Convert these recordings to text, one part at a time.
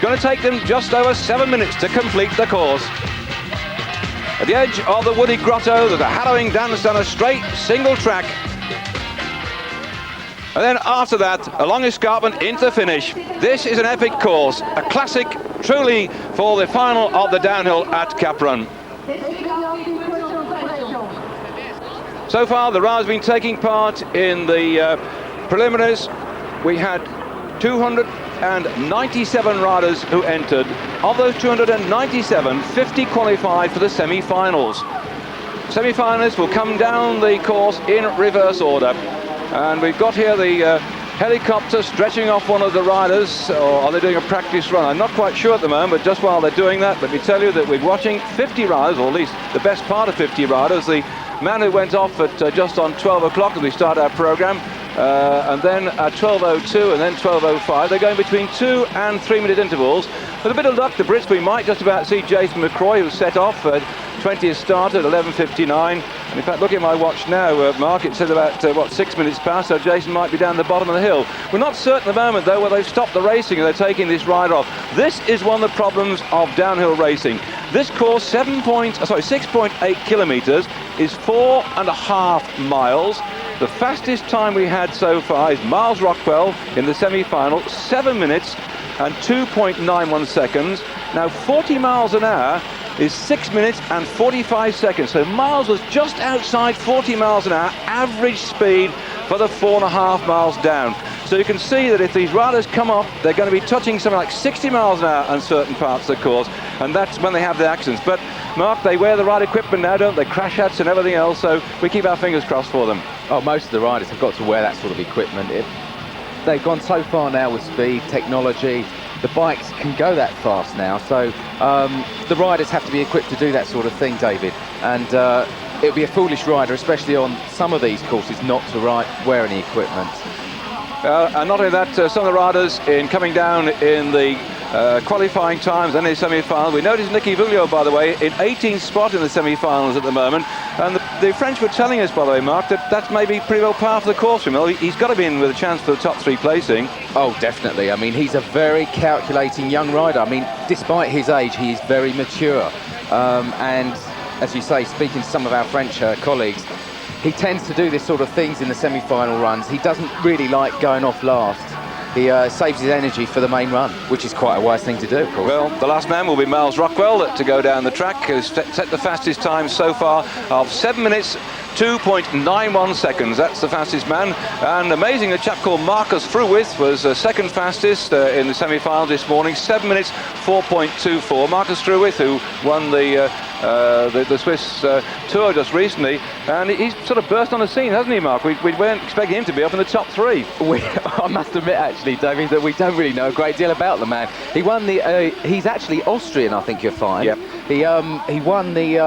It's going to take them just over 7 minutes to complete the course. At the edge of the woody grotto, there's a harrowing dance down a straight single track. And then after that, a long escarpment into the finish. This is an epic course, a classic truly for the final of the downhill at Kaprun. So far, the rider's been taking part in the preliminaries. We had 297 riders who entered. Of those 297, 50 qualified for the semi-finals. Semi-finalists will come down the course in reverse order. And we've got here the helicopter stretching off one of the riders, or are they doing a practice run? I'm not quite sure at the moment, but just while they're doing that, let me tell you that we're watching 50 riders, or at least the best part of 50 riders. The man who went off at just on 12 o'clock as we start our programme, and then at 12:02 and then 12:05, they're going between 2 and 3 minute intervals. With a bit of luck, the Brits, we might just about see Jason McCroy, who set off 20th start at 11:59. And in fact, looking at my watch now, Mark, it says about, 6 minutes past, so Jason might be down the bottom of the hill. We're not certain at the moment, though, whether they've stopped the racing and they're taking this rider off. This is one of the problems of downhill racing. This course, 6.8 kilometres, is 4.5 miles. The fastest time we had so far is Miles Rockwell in the semi-final, 7 minutes and 2.91 seconds. Now, 40 miles an hour is 6 minutes and 45 seconds. So Miles was just outside 40 miles an hour, average speed for the 4.5 miles down. So you can see that if these riders come up, they're going to be touching something like 60 miles an hour on certain parts of the course, and that's when they have the accidents. But Mark, they wear the right equipment now, don't they? Crash hats and everything else, so we keep our fingers crossed for them. Oh, most of the riders have got to wear that sort of equipment. They've gone so far now with speed, technology. The bikes can go that fast now, so the riders have to be equipped to do that sort of thing, David. And it would be a foolish rider, especially on some of these courses, not to wear any equipment. And not only that, some of the riders in coming down in the qualifying times and in the semi-final. We noticed Nicky Vuillot, by the way, in 18th spot in the semi-finals at the moment. And the French were telling us, by the way, Mark, that that's maybe pretty well par for the course for him. He's got to be in with a chance for the top 3 placing. Oh, definitely. I mean, he's a very calculating young rider. I mean, despite his age, he is very mature. And as you say, speaking to some of our French colleagues, he tends to do this sort of things in the semi-final runs. He doesn't really like going off last. He saves his energy for the main run, which is quite a wise thing to do, of course. Well, the last man will be Miles Rockwell to go down the track, who's set the fastest time so far of 7 minutes, 2.91 seconds. That's the fastest man. And amazing, a chap called Marcus Fruwith was second fastest in the semi-final this morning, 7 minutes, 4.24. Marcus Fruwith, who won the Swiss Tour just recently, and he's sort of burst on the scene, hasn't he, Mark? We weren't expecting him to be up in the top 3. I must admit, actually, David, that we don't really know a great deal about the man. He won the. He's actually Austrian, I think you'll find. Yep. He won the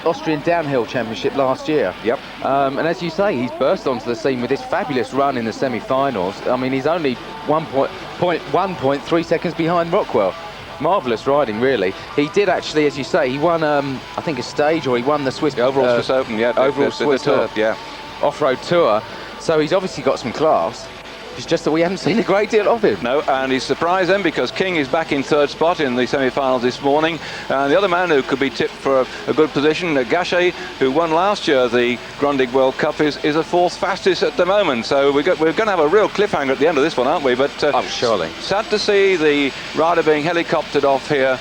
Austrian Downhill Championship last year. Yep. And as you say, he's burst onto the scene with this fabulous run in the semi-finals. I mean, he's only 1.3 seconds behind Rockwell. Marvellous riding, really. He did actually, as you say, he won, I think, a stage, or he won the Swiss... The overall Swiss Open, yeah. Overall Swiss Tour, yeah. Off-road tour. So he's obviously got some class. It's just that we haven't seen a great deal of him. No, and he's surprised them because King is back in 3rd spot in the semi-finals this morning. And the other man who could be tipped for a good position, Gachet, who won last year the Grundig World Cup, is a 4th fastest at the moment. So we're going to have a real cliffhanger at the end of this one, aren't we? But oh, surely. Sad to see the rider being helicoptered off here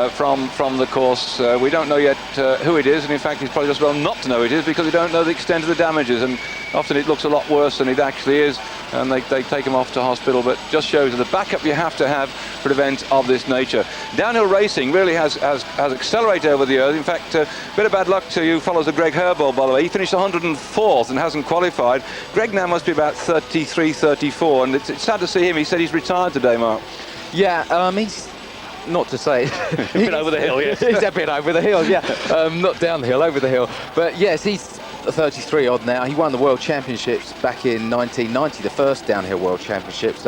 from the course. We don't know yet who it is, and in fact it's probably just well not to know who it is because we don't know the extent of the damages, and often it looks a lot worse than it actually is, and they take him off to hospital. But just shows the backup you have to have for an event of this nature. Downhill racing really has accelerated over the years. In fact, a bit of bad luck to you follows of Greg Herbold, by the way. He finished 104th and hasn't qualified. Greg now must be about 33, 34, and it's sad to see him. He said he's retired today, Mark. Yeah, he's... Not to say... a bit over the hill, yes. He's a bit over the hill, yeah. Not down the hill, over the hill. But yes, he's 33 odd now. He won the World Championships back in 1990, the first downhill World Championships.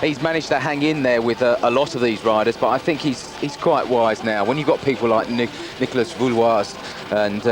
He's managed to hang in there with a lot of these riders, but I think he's quite wise now. When you've got people like Nicolas Voulois And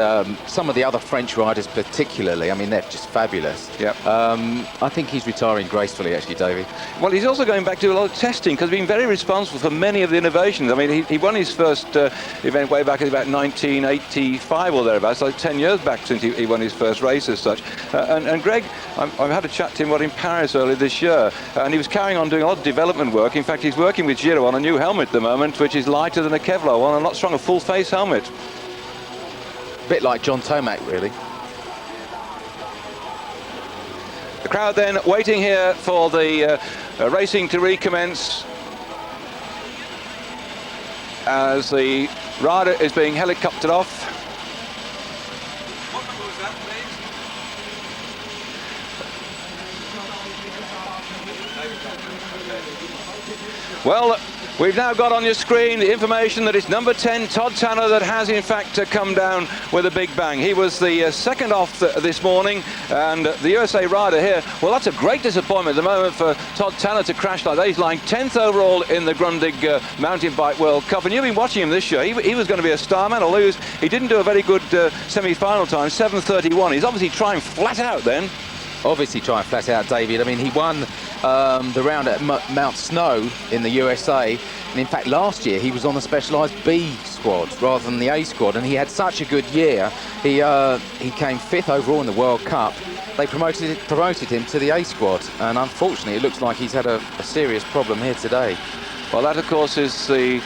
some of the other French riders particularly, I mean, they're just fabulous. Yep. I think he's retiring gracefully, actually, David. Well, he's also going back to a lot of testing because he's been very responsible for many of the innovations. I mean, he won his first event way back in about 1985 or thereabouts, so 10 years back since he won his first race as such. And Greg, I've had a chat to him in Paris earlier this year, and he was carrying on doing a lot of development work. In fact, he's working with Giro on a new helmet at the moment, which is lighter than a Kevlar one and a lot stronger, full-face helmet. Bit like John Tomac, really. The crowd then waiting here for the racing to recommence as the rider is being helicoptered off. What number was that, please? Well, we've now got on your screen the information that it's number 10, Todd Tanner, that has in fact come down with a big bang. He was the second off this morning, and the USA rider here, well, that's a great disappointment at the moment for Todd Tanner to crash like that. He's lying 10th overall in the Grundig Mountain Bike World Cup, and you've been watching him this year. He was going to be a star man, although he didn't do a very good semi-final time, 7:31. He's obviously trying flat out then. Obviously trying flat out, David. I mean, he won the round at Mount Snow in the USA, and in fact last year he was on the specialised B squad rather than the A squad, and he had such a good year. He came 5th overall in the World Cup. They promoted him to the A squad, and unfortunately it looks like he's had a serious problem here today. Well, that of course is the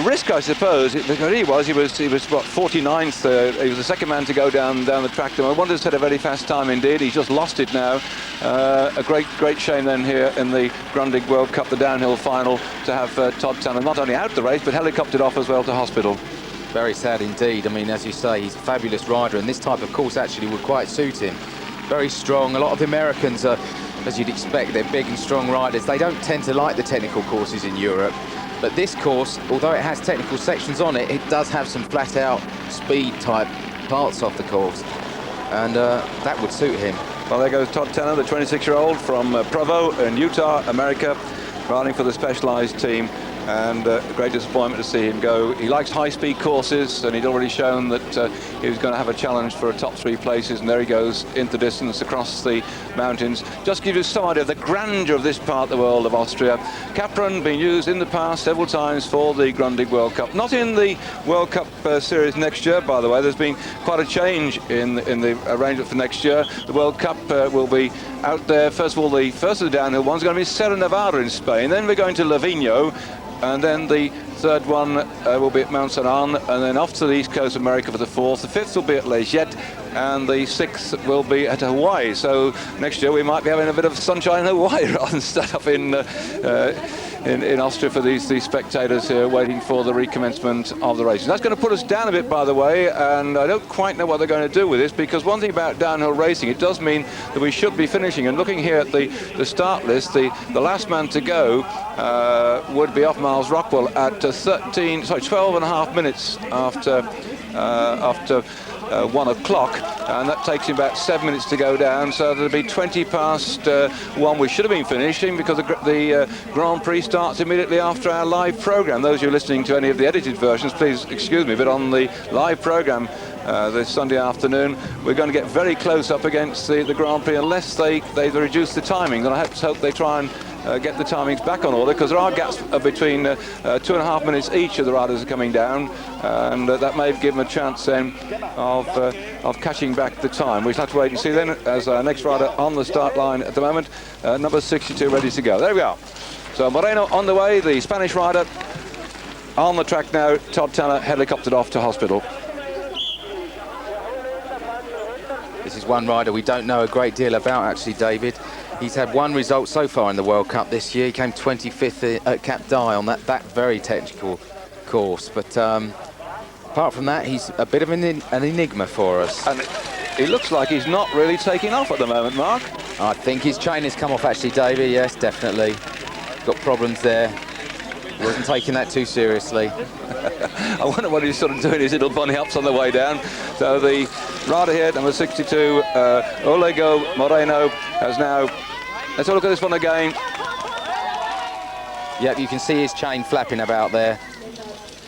risk, I suppose. He was what, 49th. He was the second man to go down the track. I wanted to set a very fast time indeed. He's just lost it now. A great shame then here in the Grundig World Cup, the downhill final, to have Todd Tanner not only out the race but helicoptered off as well to hospital. Very sad indeed. I mean, as you say, he's a fabulous rider, and this type of course actually would quite suit him. Very strong. A lot of Americans are, as you'd expect, they're big and strong riders. They don't tend to like the technical courses in Europe. But this course, although it has technical sections on it, it does have some flat-out speed-type parts of the course, and that would suit him. Well, there goes Todd Tanner, the 26-year-old from Provo in Utah, America, riding for the Specialized team, and a great disappointment to see him go. He likes high-speed courses, and he'd already shown that he was going to have a challenge for top 3 places, and there he goes into distance across the mountains. Just give you some idea of the grandeur of this part of the world of Austria. Kaprun being used in the past several times for the Grundig World Cup. Not in the World Cup series next year, by the way. There's been quite a change in the arrangement for next year. The World Cup will be out there. First of all, the first of the downhill one's going to be Serra Nevada in Spain. Then we're going to Livigno, and then the third one will be at Mount Saint Anne, and then off to the east coast of America for the 4th. The 5th will be at Leggett, and the 6th will be at Hawaii. So next year we might be having a bit of sunshine in Hawaii rather than stay up in Austria for these spectators here waiting for the recommencement of the racing. That's going to put us down a bit, by the way, and I don't quite know what they're going to do with this, because one thing about downhill racing, it does mean that we should be finishing. And looking here at the start list, the last man to go would be off Miles Rockwell at 12 and a half minutes after 1 o'clock, and that takes him about 7 minutes to go down, so there'll be 20 past 1. We should have been finishing because the Grand Prix starts immediately after our live program. Those who are listening to any of the edited versions, please excuse me, but on the live program this Sunday afternoon, we're going to get very close up against the Grand Prix, unless they reduce the timing. And I hope they try and get the timings back on order, because there are gaps between 2.5 minutes each of the riders are coming down, and that may give them a chance then of catching back the time. We'll have to wait and see then, as our next rider on the start line at the moment, number 62, ready to go. There we are. So Moreno on the way, the Spanish rider on the track now. Todd Tanner helicoptered off to hospital. This is one rider we don't know a great deal about, actually, David. He's had one result so far in the World Cup this year. He came 25th at Cap d'Aille on that very technical course. But apart from that, he's a bit of an enigma for us. And it looks like he's not really taking off at the moment, Mark. I think his chain has come off, actually, David. Yes, definitely. Got problems there. He wasn't taking that too seriously. I wonder what he's sort of doing his little bunny hops on the way down. So the rider here, number 62, Olego Moreno, has now... Let's have a look at this one again. Yep, you can see his chain flapping about there.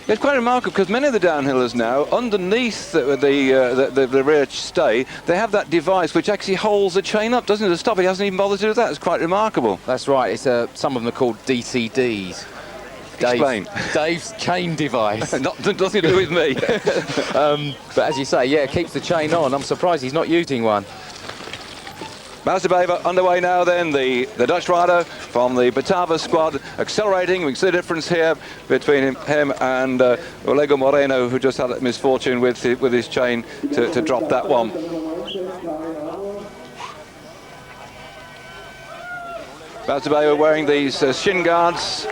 It's quite remarkable because many of the downhillers now, underneath the rear stay, they have that device which actually holds the chain up, doesn't it, to stop. He hasn't even bothered to do that. It's quite remarkable. That's right. It's some of them are called DCDs. Explain. Dave's chain device. Nothing to do with me. But as you say, yeah, it keeps the chain on. I'm surprised he's not using one. Bas de Bever underway now then, the Dutch rider from the Batava squad, accelerating. We can see the difference here between him and Olego Moreno, who just had that misfortune with his chain to drop that one. Bas de Bever wearing these shin guards.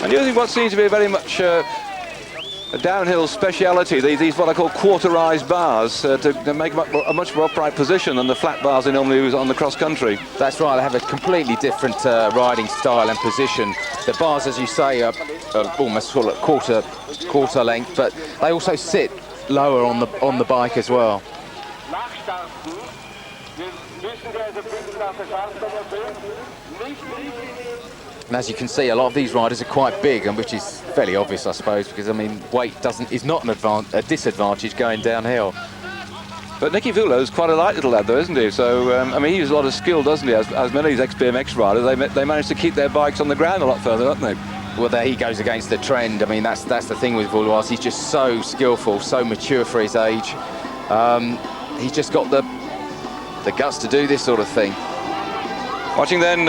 And using what seems to be very much a downhill speciality, these what I call quarterized bars to make a much more upright position than the flat bars they normally use on the cross country. That's right, they have a completely different riding style and position. The bars, as you say, are almost sort of quarter length, but they also sit lower on the bike as well. And as you can see, a lot of these riders are quite big, and which is fairly obvious, I suppose, because I mean, weight is not a disadvantage going downhill. But Nicky Vulo's quite a light little lad, though, isn't he? So I mean, he uses a lot of skill, doesn't he? As many of these ex-BMX riders, they manage to keep their bikes on the ground a lot further, don't they? Well, there he goes against the trend. I mean, that's the thing with Vulo. He's just so skillful, so mature for his age. He's just got the guts to do this sort of thing. Watching then.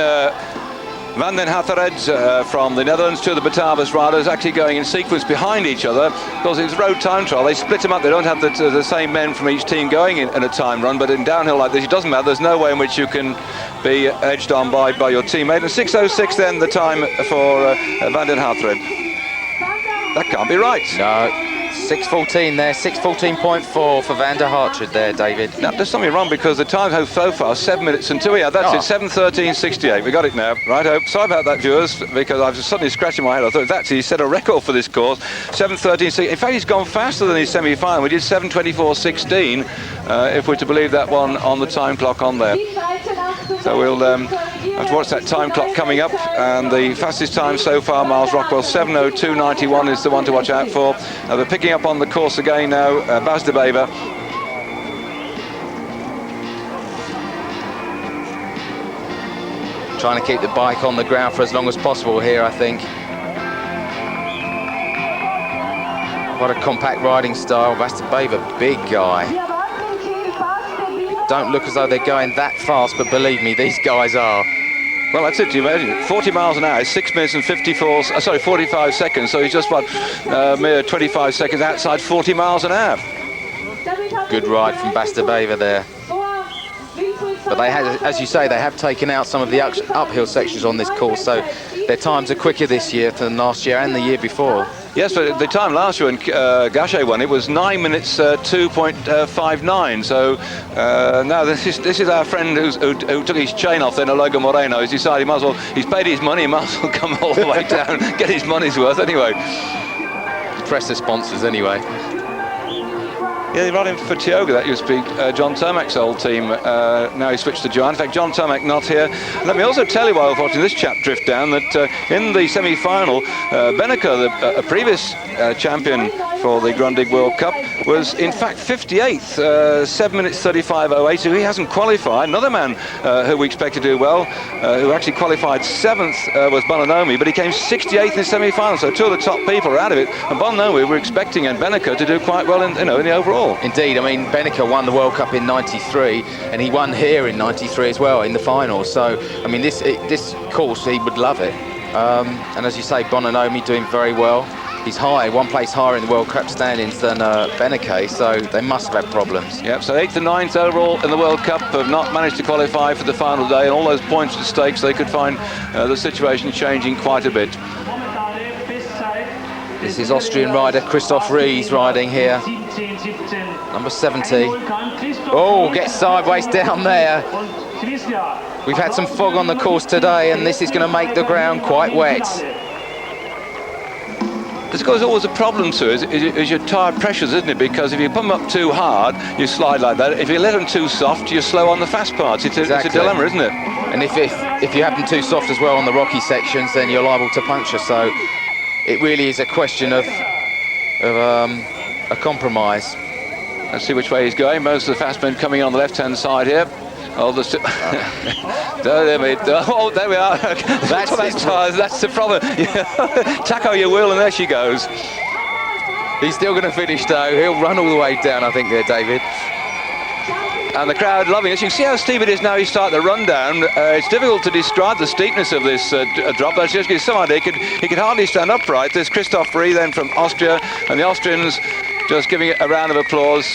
Van den Hattered from the Netherlands, two of the Batavus riders actually going in sequence behind each other because it's road time trial. They split them up. They don't have the same men from each team going in a time run, but in downhill like this, it doesn't matter. There's no way in which you can be edged on by your teammate. And 6:06 then the time for Van den Hattered. That can't be right. No. 6:14 there, 6:14.4 for Van der Hartred there, David. Now, there's something wrong because the time has so far 7 minutes and 2. Yeah, that's it, 7:13.68. We got it now. Right, sorry about that, viewers, because I was suddenly scratching my head. I thought actually he set a record for this course, 7:13.68. In fact, he's gone faster than his semi-final. We did 7:24.16, if we're to believe that one on the time clock on there. So we'll have to watch that time clock coming up, and the fastest time so far, Miles Rockwell, 7:02.91 is the one to watch out for. They're picking up on the course again now, Bas de Bever. Trying to keep the bike on the ground for as long as possible here, I think. What a compact riding style. Bas de Bever, big guy. Don't look as though they're going that fast, but believe me, these guys are. Well, that's it. You imagine 40 miles an hour, 6 minutes and 45 seconds. So he's just about mere 25 seconds outside 40 miles an hour. Good ride from Bas de Bever there. But they had, as you say, they have taken out some of the uphill sections on this course, so their times are quicker this year than last year and the year before. Yes, but the time last year when Gachet won, it was 9 minutes 2.59. So now this is our friend who took his chain off then, Olego Moreno. He's decided he might as well, he's paid his money, he might as well come all the way down, get his money's worth anyway. Press the sponsors anyway. Yeah, he ran him for Tioga. That used to be John Termack's old team. Now he switched to Johan. In fact, John Termack not here. Let me also tell you, while I was watching this chap drift down, that in the semi-final, Benneker, a previous champion for the Grundig World Cup, was in fact 58th, 7 minutes 35.08. So he hasn't qualified. Another man who we expect to do well, who actually qualified 7th, was Bononomi, but he came 68th in the semi-final. So two of the top people are out of it. And Bononomi, we're expecting, and Benneker to do quite well in the overall. Indeed, I mean, Benneker won the World Cup in '93, and he won here in '93 as well in the final. So, I mean, this course, he would love it. And as you say, Bononomi doing very well. He's one place higher in the World Cup standings than Benneker, so they must have had problems. Yep, so 8th and 9th overall in the World Cup, have not managed to qualify for the final day, and all those points at stake, so they could find the situation changing quite a bit. This is Austrian rider Christoph Ries riding here. Number 70. Oh, gets sideways down there. We've had some fog on the course today, and this is going to make the ground quite wet. There's always a problem to it, is your tyre pressures, isn't it? Because if you pump them up too hard, you slide like that. If you let them too soft, you're slow on the fast parts. It's a dilemma, isn't it? And if you have them too soft as well on the rocky sections, then you're liable to puncture. So it really is a question of a compromise. Let's see which way he's going. Most of the fast men coming on the left-hand side here. Oh, there we are. That's the problem. Taco your wheel, and there she goes. He's still going to finish though. He'll run all the way down, I think, there, David. And the crowd loving it. You can see how steep it is now. He's starting to run down. It's difficult to describe the steepness of this drop. That's just give you some idea. He could hardly stand upright. There's Christoph Rie then from Austria, and the Austrians just giving it a round of applause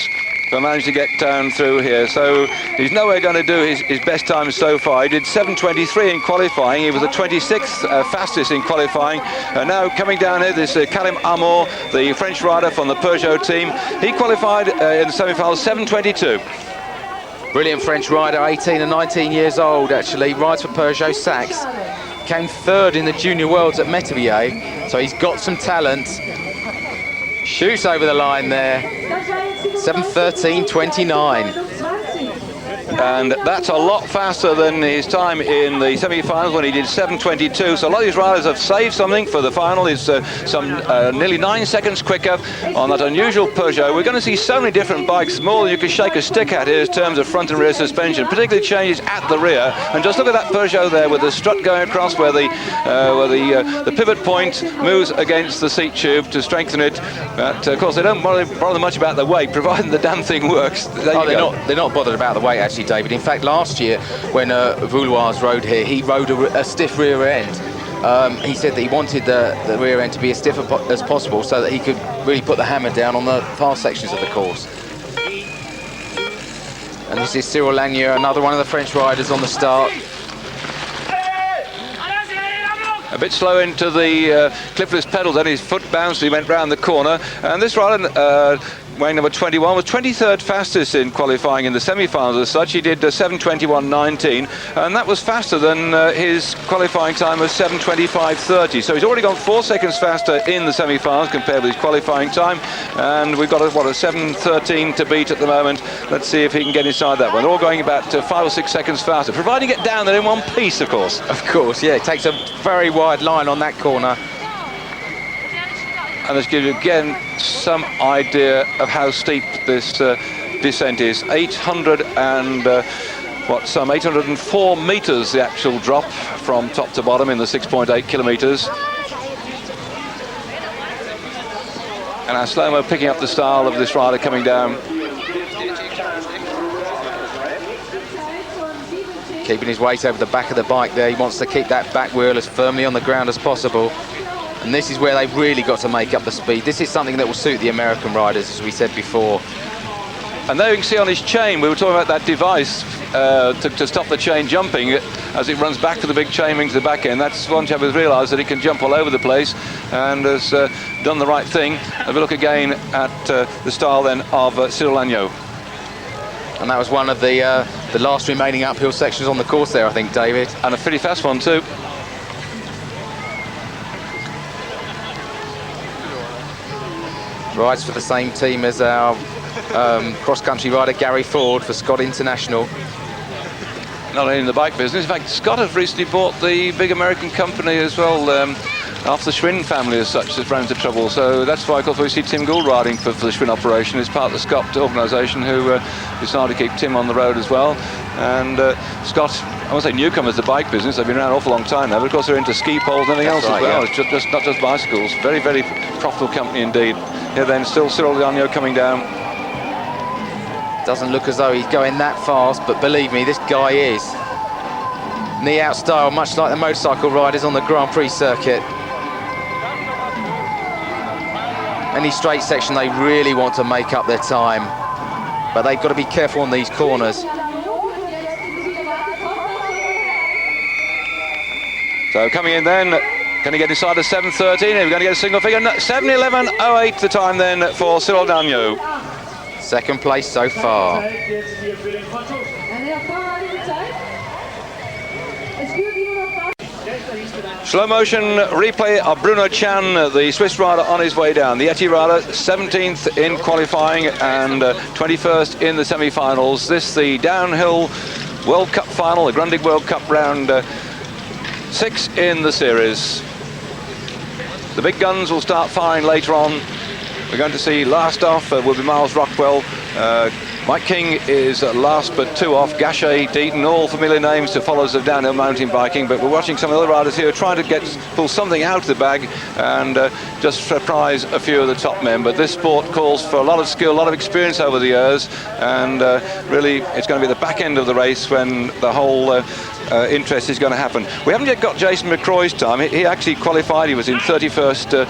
for managing to get down through here. So he's nowhere going to do his best time so far. He did 7:23 in qualifying. He was the 26th fastest in qualifying. And now coming down here, this Karim Amour, the French rider from the Peugeot team. He qualified in the semi-finals 7:22. Brilliant French rider, 18 and 19 years old actually, rides for Peugeot Saxe. Came third in the Junior Worlds at Metivier, so he's got some talent. Shoots over the line there, 7:13.29. And that's a lot faster than his time in the semi-finals when he did 7:22. So a lot of these riders have saved something for the final. Is nearly 9 seconds quicker on that unusual Peugeot. We're going to see so many different bikes, more than you can shake a stick at here in terms of front and rear suspension, particularly changes at the rear. And just look at that Peugeot there with the strut going across where the pivot point moves against the seat tube to strengthen it. But of course they don't bother much about the weight, providing the damn thing works. They're not bothered about the weight actually, David. In fact, last year when Voulois rode here, he rode a stiff rear end. He said that he wanted the rear end to be as stiff as possible so that he could really put the hammer down on the fast sections of the course. And this is Cyril Lagnier, another one of the French riders on the start. A bit slow into the clipless pedals, then his foot bounced, he went round the corner. And this rider, weighing number 21, was 23rd fastest in qualifying in the semi-finals as such. He did 7:21.19, and that was faster than his qualifying time of 7:25.30. So he's already gone 4 seconds faster in the semi-finals compared with his qualifying time. And we've got a 7:13 to beat at the moment. Let's see if he can get inside that one. They're all going about 5 or 6 seconds faster, providing you get down there in one piece, of course. Of course, yeah. It takes a very wide line on that corner. And this gives you again some idea of how steep this descent is. Some 804 meters, the actual drop from top to bottom in the 6.8 kilometers. And our slow-mo picking up the style of this rider coming down. Keeping his weight over the back of the bike there. He wants to keep that back wheel as firmly on the ground as possible. And this is where they've really got to make up the speed. This is something that will suit the American riders, as we said before. And there you can see on his chain, we were talking about that device to stop the chain jumping as it runs back to the big chain ring to the back end. That's one chap has realised that it can jump all over the place and has done the right thing. Have a look again at the style then of Cyril Lagnier. And that was one of the last remaining uphill sections on the course there, I think, David. And a pretty fast one too. Rides for the same team as our cross-country rider Gary Ford for Scott International. Not only in the bike business, in fact Scott has recently bought the big American company as well, after the Schwinn family as such has run into trouble. So that's why of course we see Tim Gould riding for the Schwinn operation. It's part of the Scott organisation who decided to keep Tim on the road as well. And Scott, I won't say newcomers to the bike business, they've been around an awful long time now, but of course they're into ski poles and everything else as well. Yeah. It's just not just bicycles. Very, very profitable company indeed. Here then still Cyril Lagnier coming down. Doesn't look as though he's going that fast, but believe me, this guy is. Knee out style, much like the motorcycle riders on the Grand Prix circuit. Any straight section, they really want to make up their time, but they've got to be careful on these corners. So coming in then, can he get inside the 7:13? We're going to get a single figure. 7:11.08 the time then for Cyril Lagnier. Second place so far. Slow motion replay of Bruno Chan, the Swiss rider on his way down. The Yeti rider, 17th in qualifying and 21st in the semi-finals. This the downhill World Cup final, the Grundig World Cup round 6 in the series. The big guns will start firing later on. We're going to see last off will be Miles Rockwell. Mike King is last but 2 off. Gachet, Deaton, all familiar names to followers of downhill mountain biking, but we're watching some of the other riders here trying to pull something out of the bag and just surprise a few of the top men. But this sport calls for a lot of skill, a lot of experience over the years, and really it's going to be the back end of the race when the whole interest is going to happen. We haven't yet got Jason McCroy's time. He actually qualified. He was in 31st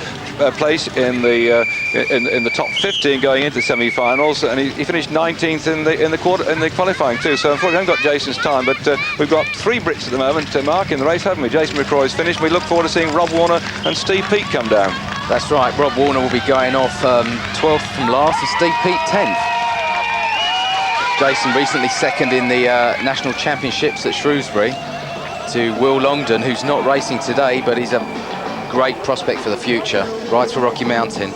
place in the top 15 going into semi-finals, and he finished 19th in the qualifying too. So unfortunately, we haven't got Jason's time, but we've got 3 Brits at the moment, Mark, in the race, haven't we? Jason McCroy's finished. We look forward to seeing Rob Warner and Steve Peat come down. That's right. Rob Warner will be going off 12th from last, and Steve Peat 10th. Jason recently second in the national championships at Shrewsbury to Will Longdon, who's not racing today, but he's a great prospect for the future. Rides for Rocky Mountain.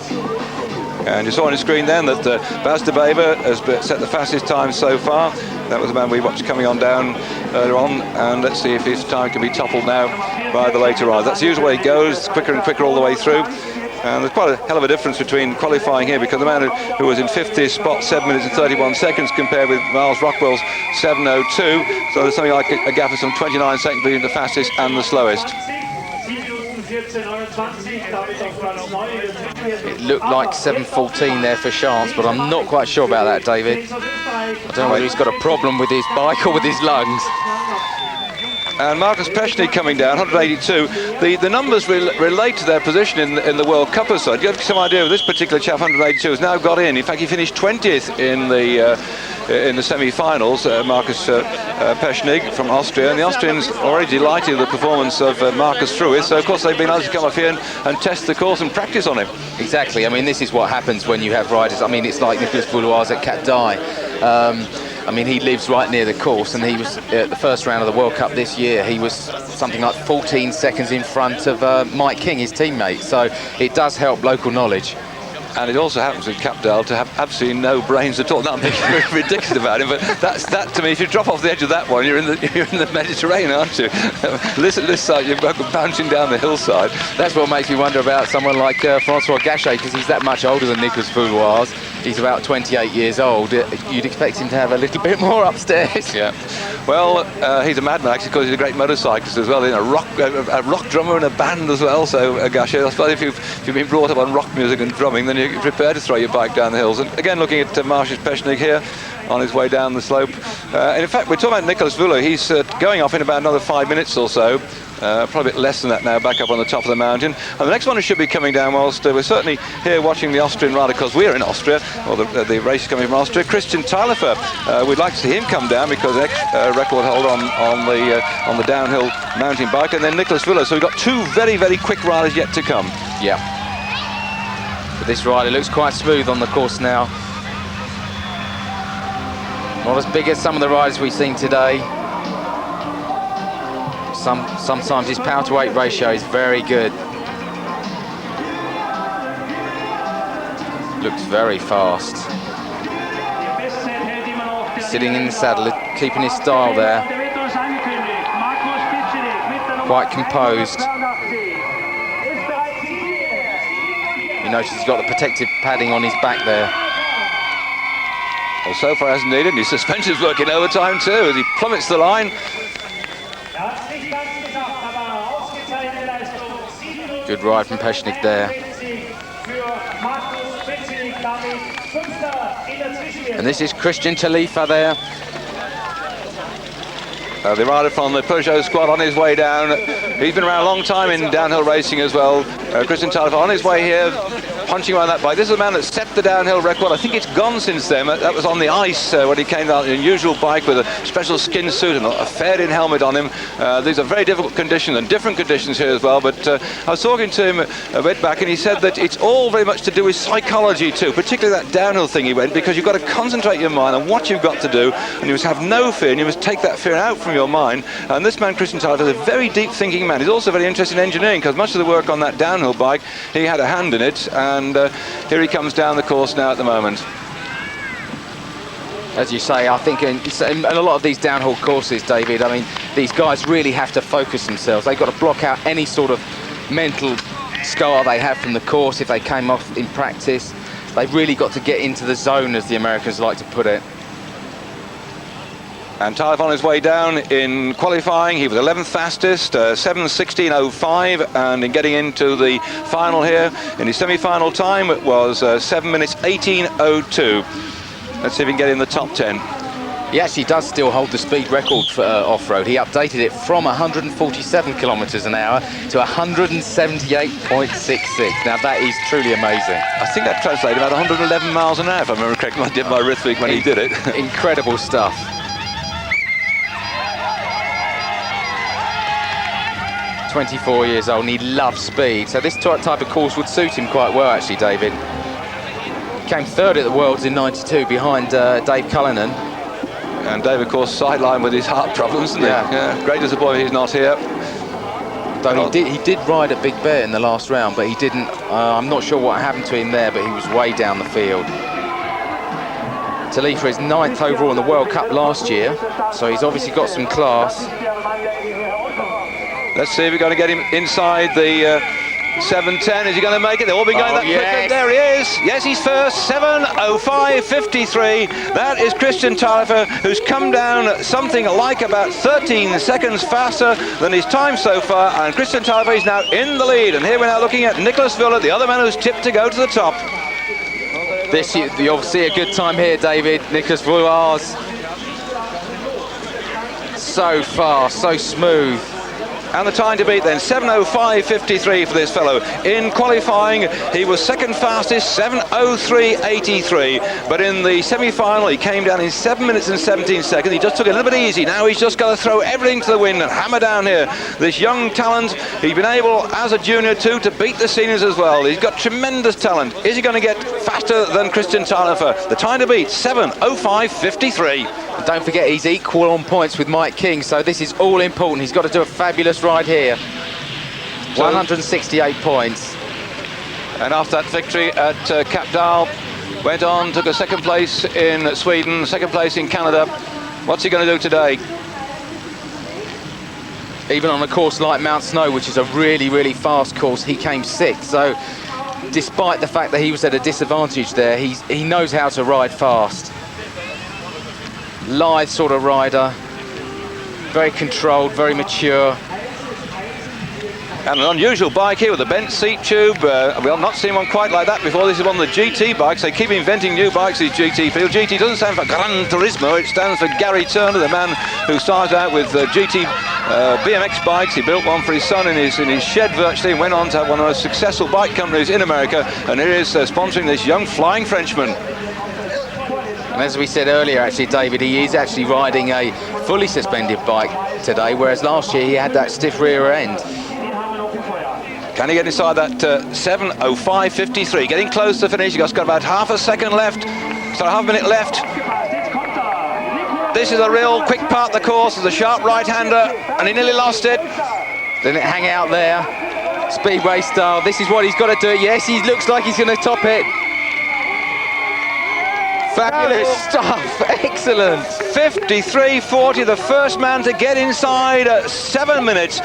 And you saw on the screen then that Bas de Wever has set the fastest time so far. That was the man we watched coming on down earlier on, and let's see if his time can be toppled now by the later riders. That's the usual way it goes, quicker and quicker all the way through. And there's quite a hell of a difference between qualifying here, because the man who was in 50th spot, 7 minutes and 31 seconds, compared with Miles Rockwell's 7:02. So there's something like a gap of some 29 seconds between the fastest and the slowest. It looked like 7:14 there for Chance, but I'm not quite sure about that, David. I don't know whether he's got a problem with his bike or with his lungs. And Marcus Pechny coming down, 182. The numbers relate to their position in the World Cup or so. You have some idea of this particular chap, 182, has now got in. In fact, he finished 20th in the semi-finals, Marcus Pechny from Austria. And the Austrians already delighted with the performance of Marcus Fruis. So, of course, they've been able to come up here and test the course and practice on him. Exactly. I mean, this is what happens when you have riders. I mean, it's like Nicolas Voulois at Cap d'Aille. I mean, he lives right near the course, and he was at the first round of the World Cup this year. He was something like 14 seconds in front of Mike King, his teammate. So it does help local knowledge. And it also happens with Cap d'Aille to have absolutely no brains at all. Not being ridiculous about it, but that to me, if you drop off the edge of that one, you're in the Mediterranean, aren't you? This side, you're bouncing down the hillside. That's what makes me wonder about someone like Francois Gachet, because he's that much older than Nicolas Voulois. He's about 28 years old. You'd expect him to have a little bit more upstairs. Yeah. Well, he's a madman actually, because he's a great motorcyclist as well. He's a rock drummer in a band as well. So Gachet, I suppose if you've been brought up on rock music and drumming, then you're prepared to throw your bike down the hills. And again, looking at Marcus Pechny here on his way down the slope. And in fact, we're talking about Nicolas Voulois. He's going off in about another 5 minutes or so. Probably a bit less than that now, back up on the top of the mountain. And the next one should be coming down whilst we're certainly here watching the Austrian rider, because we're in Austria, or the race is coming from Austria. Christian Taillefer, we'd like to see him come down because record holder on the downhill mountain bike, and then Nicolas Voulois. So we've got 2 very, very quick riders yet to come. Yeah. But this rider looks quite smooth on the course now. Not as big as some of the riders we've seen today. Sometimes his power to weight ratio is very good. Looks very fast. Sitting in the saddle, keeping his style there. Quite composed. You notice he's got the protective padding on his back there. Well, so far hasn't needed, and his suspension's working overtime too as he plummets the line. Good ride from Pechny there. And this is Christian Taillefer there. The rider from the Peugeot squad on his way down. He's been around a long time in downhill racing as well. Christian Taillefer on his way here. punching around that bike. This is a man that set the downhill record. I think it's gone since then. That was on the ice when he came out in an unusual bike with a special skin suit and a fair-in helmet on him. These are very difficult conditions and different conditions here as well. But I was talking to him a bit back, and he said that it's all very much to do with psychology too, particularly that downhill thing he went, because you've got to concentrate your mind on what you've got to do, and you must have no fear, and you must take that fear out from your mind. And this man, Christian Tyler, is a very deep thinking man. He's also very interested in engineering, because much of the work on that downhill bike, he had a hand in it, and here he comes down the course now at the moment. As you say, I think in a lot of these downhill courses, David, I mean, these guys really have to focus themselves. They've got to block out any sort of mental scar they have from the course if they came off in practice. They've really got to get into the zone, as the Americans like to put it. And Tyler on his way down in qualifying, he was 11th fastest, 7:16.05, and in getting into the final here, in his semi-final time, it was 7 minutes 18.02. Let's see if he can get in the top 10. He actually does still hold the speed record for off-road. He updated it from 147 kilometres an hour to 178.66. Now that is truly amazing. I think that translated about 111 miles an hour, if I remember correctly. I did my arithmetic when he did it. Incredible stuff. 24 years old, and he loves speed, so this type of course would suit him quite well, actually, David. Came third at the Worlds in '92 behind Dave Cullinan. And Dave, of course, sidelined with his heart problems, isn't he? Yeah. Great disappointment he's not here. Though he did ride at Big Bear in the last round, but he didn't. I'm not sure what happened to him there, but he was way down the field. Talifa is 9th overall in the World Cup last year, so he's obviously got some class. Let's see if we're going to get him inside the 7:10. Is he going to make it? They've all been going that quick. There he is. Yes, he's first. 7:05.53. That is Christian Tyler, who's come down something like about 13 seconds faster than his time so far. And Christian Tyler is now in the lead. And here we're now looking at Nicholas Villa, the other man who's tipped to go to the top. You'll see a good time here, David. Nicholas Villa's so fast, so smooth. And the time to beat then, 7:05.53 for this fellow. In qualifying, he was second fastest, 7:03.83. But in the semi-final, he came down in 7 minutes and 17 seconds. He just took it a little bit easy. Now he's just got to throw everything to the wind and hammer down here. This young talent, he's been able, as a junior too, to beat the seniors as well. He's got tremendous talent. Is he going to get faster than Christian Tyler? The time to beat, 7:05.53. Don't forget, he's equal on points with Mike King, so this is all important. He's got to do a fabulous ride here. 168 points. And after that victory at Kapdal, went on, took a second place in Sweden, second place in Canada. What's he going to do today? Even on a course like Mount Snow, which is a really, really fast course, he came 6th. So despite the fact that he was at a disadvantage there, he knows how to ride fast. Lithe sort of rider, very controlled, very mature. And an unusual bike here with a bent seat tube. We've not seen one quite like that before. This is one of the GT bikes. They keep inventing new bikes, these GT field. GT doesn't stand for Gran Turismo, it stands for Gary Turner, the man who started out with GT BMX bikes. He built one for his son in his shed virtually, and went on to have one of the most successful bike companies in America. And here he is sponsoring this young flying Frenchman. And as we said earlier, actually, David, he is actually riding a fully suspended bike today, whereas last year he had that stiff rear end. Can he get inside that 7:05.53? Getting close to the finish. He's got about half a second left. So half a minute left. This is a real quick part of the course. There's a sharp right-hander, and he nearly lost it. Didn't it hang out there? Speedway style. This is what he's got to do. Yes, he looks like he's going to top it. Fabulous stuff, excellent. 53.40, the first man to get inside 7 minutes.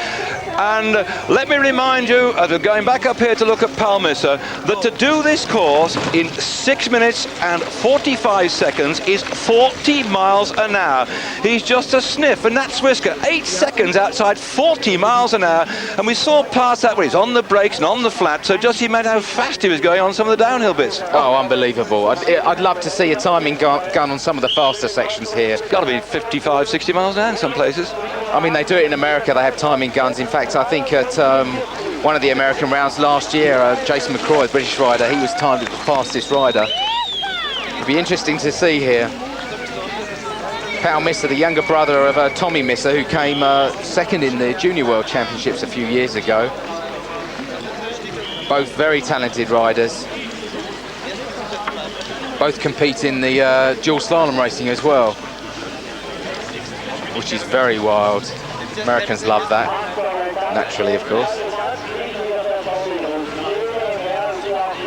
And let me remind you, as we're going back up here to look at Palmissa, that to do this course in 6 minutes and 45 seconds is 40 miles an hour. He's just a sniff, and that's Whisker, 8 seconds outside 40 miles an hour. And we saw parts that where he's on the brakes and on the flat, so just imagine how fast he was going on some of the downhill bits. Oh, unbelievable. I'd love to see a timing gun on some of the faster sections here. It's got to be 55, 60 miles an hour in some places. I mean, they do it in America, they have timing guns. In fact, I think at one of the American rounds last year, Jason McCroy, the British rider, he was timed as the fastest rider. It'll be interesting to see here. Pau Misser, the younger brother of Tommy Misser, who came second in the Junior World Championships a few years ago. Both very talented riders. Both compete in the dual slalom racing as well, which is very wild. Americans love that, naturally, of course.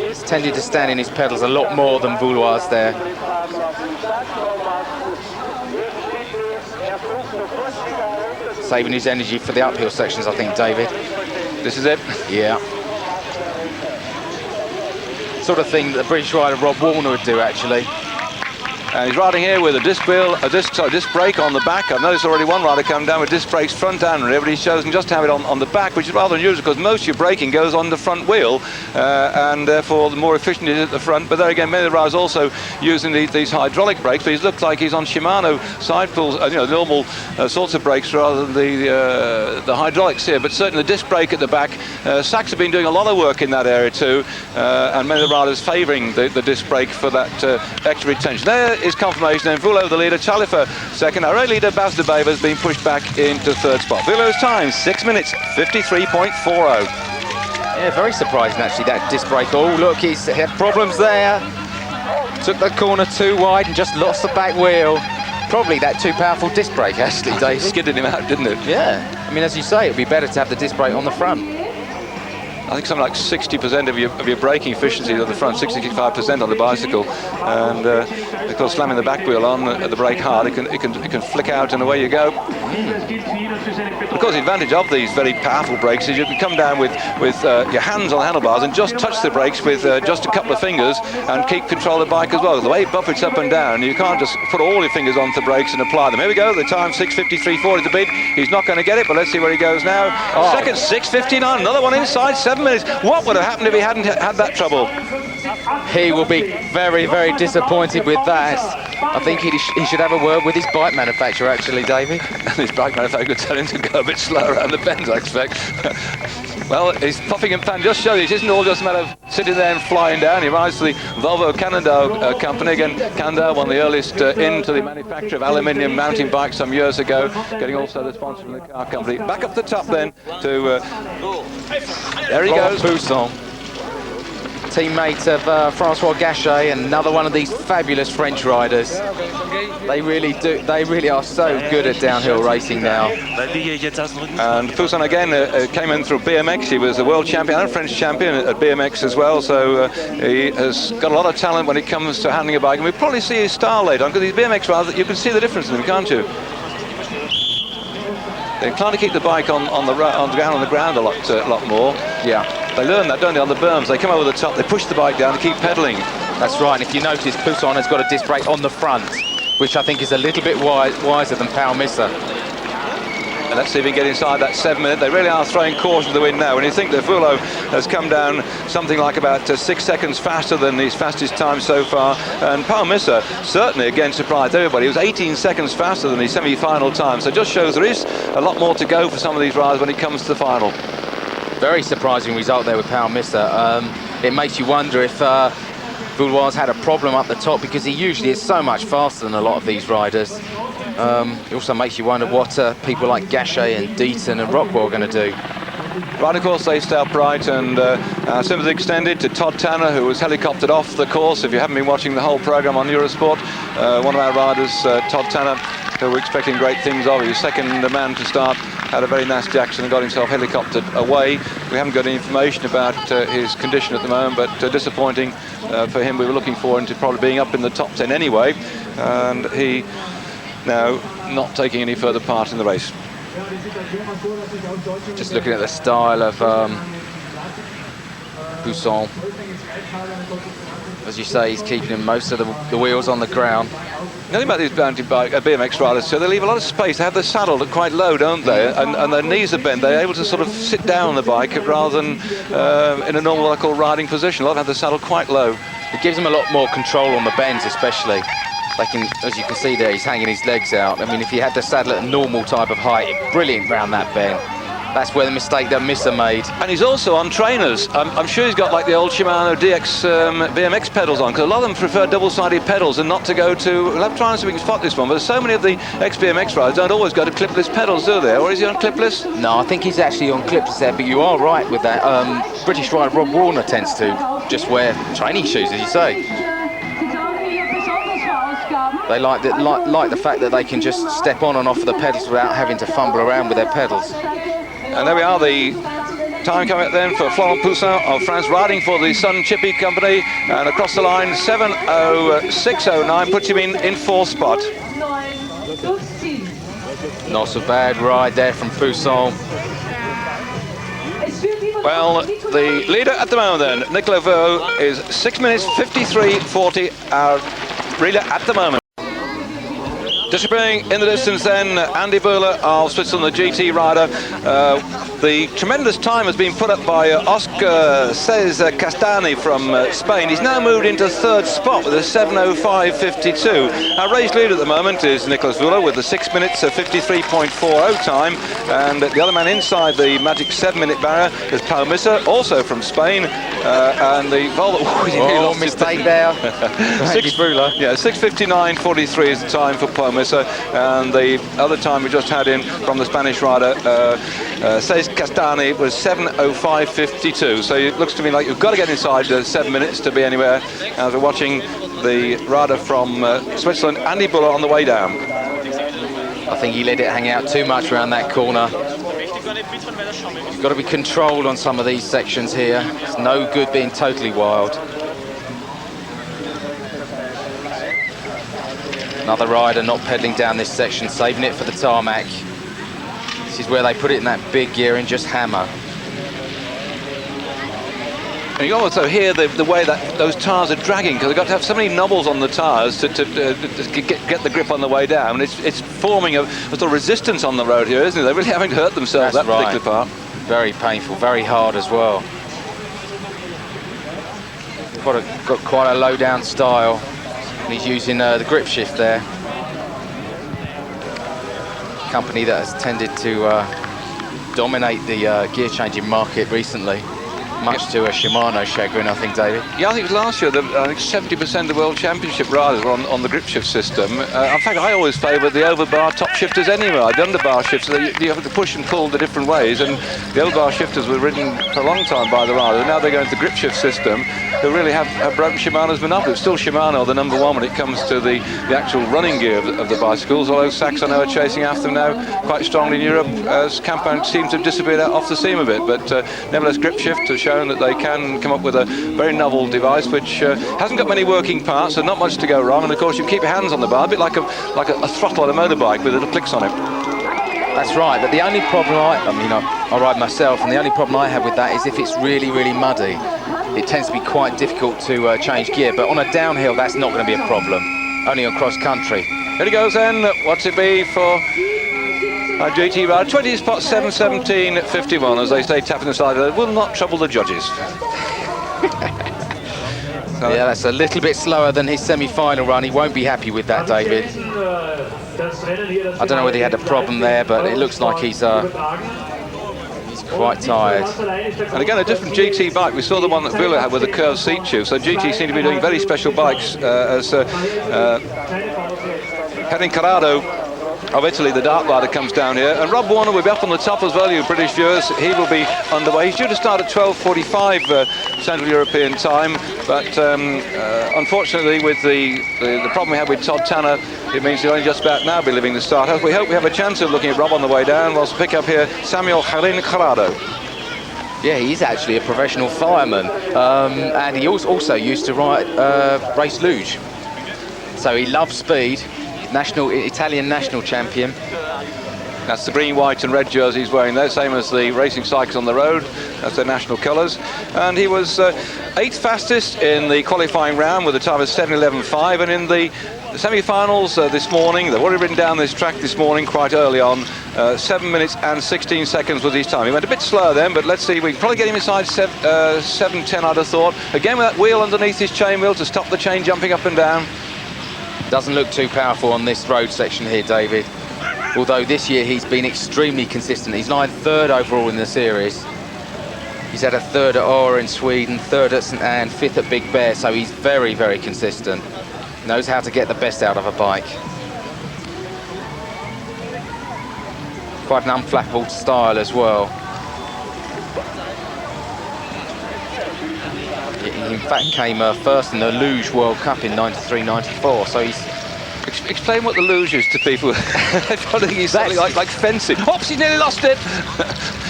He's tended to stand in his pedals a lot more than Voulois there. Saving his energy for the uphill sections, I think, David. This is it? Yeah. Sort of thing that the British rider Rob Warner would do, actually. And he's riding here with a disc brake on the back. I've noticed already one rider come down with disc brakes front and rear, but he's chosen just to have it on the back, which is rather unusual because most of your braking goes on the front wheel, and therefore the more efficient it is at the front. But there again, many of the riders also using these hydraulic brakes, but he looks like he's on Shimano side pulls, normal sorts of brakes rather than the hydraulics here. But certainly the disc brake at the back, Sachs have been doing a lot of work in that area too, and many of the riders favouring the disc brake for that extra retention. There is confirmation, and Voulo the leader, Chalifer second. Our leader, Bas de Bever, has been pushed back into third spot. Voulo's time, 6 minutes, 53.40. Yeah, very surprising actually, that disc brake. Oh, look, he had problems there. Took the corner too wide and just lost the back wheel. Probably that too powerful disc brake, actually, Dave. Skidded him out, didn't it? Yeah. I mean, as you say, it'd be better to have the disc brake on the front. I think something like 60% of your braking efficiency at the front, 65% on the bicycle, and of course slamming the back wheel on at the brake hard, it can flick out and away you go. Of course, the advantage of these very powerful brakes is you can come down with your hands on the handlebars and just touch the brakes with just a couple of fingers and keep control of the bike as well. The way it buffets up and down, you can't just put all your fingers onto the brakes and apply them. Here we go, the time 6:53.40 to beat. He's not going to get it, but let's see where he goes now. Second, 6:59, another one inside 7 minutes. What would have happened if he hadn't had that trouble? He will be very, very disappointed with that. I think he should have a word with his bike manufacturer, actually, Davey. His bike manufacturer could tell him to go a bit slower around the bends, I expect. Well, his puffing and pan just shows it isn't all just a matter of sitting there and flying down. He rides to the Volvo Cannondale company. Again, Cannondale, one of the earliest into the manufacture of aluminium mountain bikes some years ago, getting also the sponsor from the car company. Back up the top then to... there he goes. Poussin, teammate of Francois Gachet, and another one of these fabulous French riders. They really are so good at downhill racing now. And Poussin again came in through BMX. He was a world champion and a French champion at BMX as well, so he has got a lot of talent when it comes to handling a bike, and we'll probably see his style later on, because these BMX riders, you can see the difference in them, can't you? They're trying to keep the bike on the ground a lot more. Yeah. They learn that, don't they, on the berms. They come over the top, they push the bike down, they keep pedalling. That's right, and if you notice, Poussin has got a disc brake on the front, which I think is a little bit wiser than Pau Misser. And let's see if we can get inside that 7 minute. They really are throwing caution to the wind now. When you think that Voulo has come down something like about 6 seconds faster than his fastest time so far, and Pau Misser certainly again surprised everybody. He was 18 seconds faster than his semi-final time, so it just shows there is a lot more to go for some of these riders when it comes to the final. Very surprising result there with Pau Misser. It makes you wonder if Voulois had a problem up the top, because he usually is so much faster than a lot of these riders. It also makes you wonder what people like Gachet and Deaton and Rockwell are going to do. Right, of course, they stay upright, and sympathy extended to Todd Tanner, who was helicoptered off the course. If you haven't been watching the whole programme on Eurosport, one of our riders, Todd Tanner, who we're expecting great things of. He was second man to start, had a very nasty accident and got himself helicoptered away. We haven't got any information about his condition at the moment, but disappointing for him. We were looking for him to probably being up in the top 10 anyway, and he now not taking any further part in the race. Just looking at the style of Poussin. As you say, he's keeping most of the wheels on the ground. The thing about these BMX riders, so they leave a lot of space. They have the saddle quite low, don't they? And their knees are bent. They're able to sort of sit down on the bike rather than in a normal, what I call, riding position. A lot have the saddle quite low. It gives them a lot more control on the bends, especially. They can, as you can see there, he's hanging his legs out. I mean, if he had the saddle at a normal type of height, brilliant round that bend. That's where the mistake that Misser made. And he's also on trainers. I'm sure he's got like the old Shimano DX BMX pedals on, because a lot of them prefer double-sided pedals and not to go to... We'll have to try and see if we can spot this one, but so many of the ex-BMX riders don't always go to clipless pedals, do they? Or is he on clipless? No, I think he's actually on clipless there, but you are right with that. British rider Rob Warner tends to just wear training shoes, as you say. They like the fact that they can just step on and off of the pedals without having to fumble around with their pedals. And there we are, the time coming up then for Florent Poussin of France, riding for the Sun Chippy Company, and across the line 7:06.09 puts him in fourth spot. Not so bad ride there from Poussin. Well, the leader at the moment then, Nicolas Vaux, is 6 minutes 53.40, our leader at the moment. Disappearing in the distance then, Andy Böhler of Switzerland, the GT rider. The tremendous time has been put up by Oscar César Castani from Spain. He's now moved into third spot with a 7:05.52. Our race leader at the moment is Nicolas Vöhler with the 6 minutes 53.40 time, and the other man inside the magic 7-minute barrier is Paul Misser, also from Spain, and the Volvo... Oh, mistake there. 6:59.43 is the time for Paul Misser, and the other time we just had in from the Spanish rider César Castani was 7:05.52. So it looks to me like you've got to get inside 7 minutes to be anywhere. As we're watching the rider from Switzerland, Andy Böhler, on the way down. I think he let it hang out too much around that corner. You've got to be controlled on some of these sections here. It's no good being totally wild. Another rider not pedalling down this section, saving it for the tarmac. This is where they put it in that big gear and just hammer. And you also hear the way that those tyres are dragging, because they've got to have so many knobbles on the tyres to get the grip on the way down. It's forming a sort of resistance on the road here, isn't it? They're really having to hurt themselves. That's that particular part. Very painful, very hard as well. Got quite a low down style. And he's using the grip shift there. Company that has tended to dominate the gear changing market recently, much to a Shimano chagrin, I think, David. Yeah, I think it was last year, I think 70% of the World Championship riders were on the grip shift system. In fact, I always favour the overbar top shifters anyway. The underbar shifters, you have to push and pull the different ways, and the overbar shifters were ridden for a long time by the riders. Now they're going to the grip shift system, who really have broken Shimano's monopoly. It's still Shimano, the number one when it comes to the actual running gear of the bicycles, although Sachs, I know, are chasing after them now quite strongly in Europe, as Kaprun seems to have disappeared off the seam a bit. But nevertheless, grip shift has shown that they can come up with a very novel device which hasn't got many working parts, so not much to go wrong, and of course you keep your hands on the bar, a bit like a throttle on a motorbike with little clicks on it. That's right, but the only problem I ride myself, and the only problem I have with that is if it's really, really muddy. It tends to be quite difficult to change gear, but on a downhill that's not going to be a problem, only on cross country. Here he goes then. What's it be for our GT rider? 20 spot 7:17.51, as they say, tapping the side of it. Will not trouble the judges. Yeah, that's a little bit slower than his semi-final run. He won't be happy with that, David. I don't know whether he had a problem there, but it looks like he's quite tired. And again, a different GT bike. We saw the one that Vöhler had with a curved seat tube. So GT seem to be doing very special bikes, as Henry Corrado of Italy, the dark rider, comes down here. And Rob Warner will be up on the top as well, you British viewers. He will be underway. He's due to start at 12:45 Central European time, but unfortunately with the problem we had with Todd Tanner, it means he'll only just about now be leaving the start house. We hope we have a chance of looking at Rob on the way down, whilst we pick up here Samuel Harin Corrado. Yeah, he's actually a professional fireman, and he also used to race luge. So he loves speed. Italian national champion. That's the green, white and red jersey he's wearing there, same as the racing cycles on the road. That's their national colours. And he was 8th fastest in the qualifying round with a time of 7:11.5, and in the semi-finals this morning, they've already ridden down this track this morning quite early on, 7 minutes and 16 seconds was his time. He went a bit slower then, but let's see, we can probably get him inside 7:10, I'd have thought. Again with that wheel underneath his chain wheel to stop the chain jumping up and down. Doesn't look too powerful on this road section here, David. although this year he's been extremely consistent. He's lined third overall in the series. He's had a third at Åre in Sweden, third at St Anne, fifth at Big Bear, so he's very, very consistent. Knows how to get the best out of a bike. Quite an unflappable style as well. He in fact came first in the Luge World Cup in 93-94, so he's... Explain what the luge is to people. I think he's something like fencing. Oops, he nearly lost it.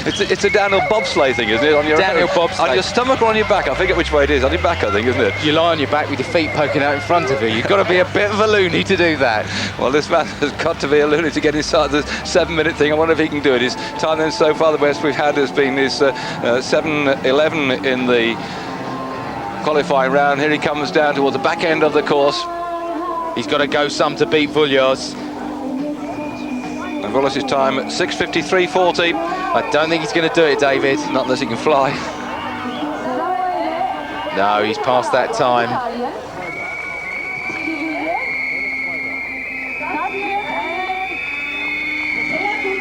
it's a downhill bobsleigh thing, isn't it? On your downhill bobsleigh. On your stomach or on your back? I forget which way it is. On your back, I think, isn't it? You lie on your back with your feet poking out in front of you. You've got to be a bit of a loony to do that. Well, this man has got to be a loony to get inside the 7-minute thing. I wonder if he can do it. His time then so far, the best we've had has been his 7:11 in the qualifying round. Here he comes down towards the back end of the course. He's got to go some to beat Vullios. And Vullios' time at 6:53.40. I don't think he's going to do it, David. Not unless he can fly. No, he's past that time.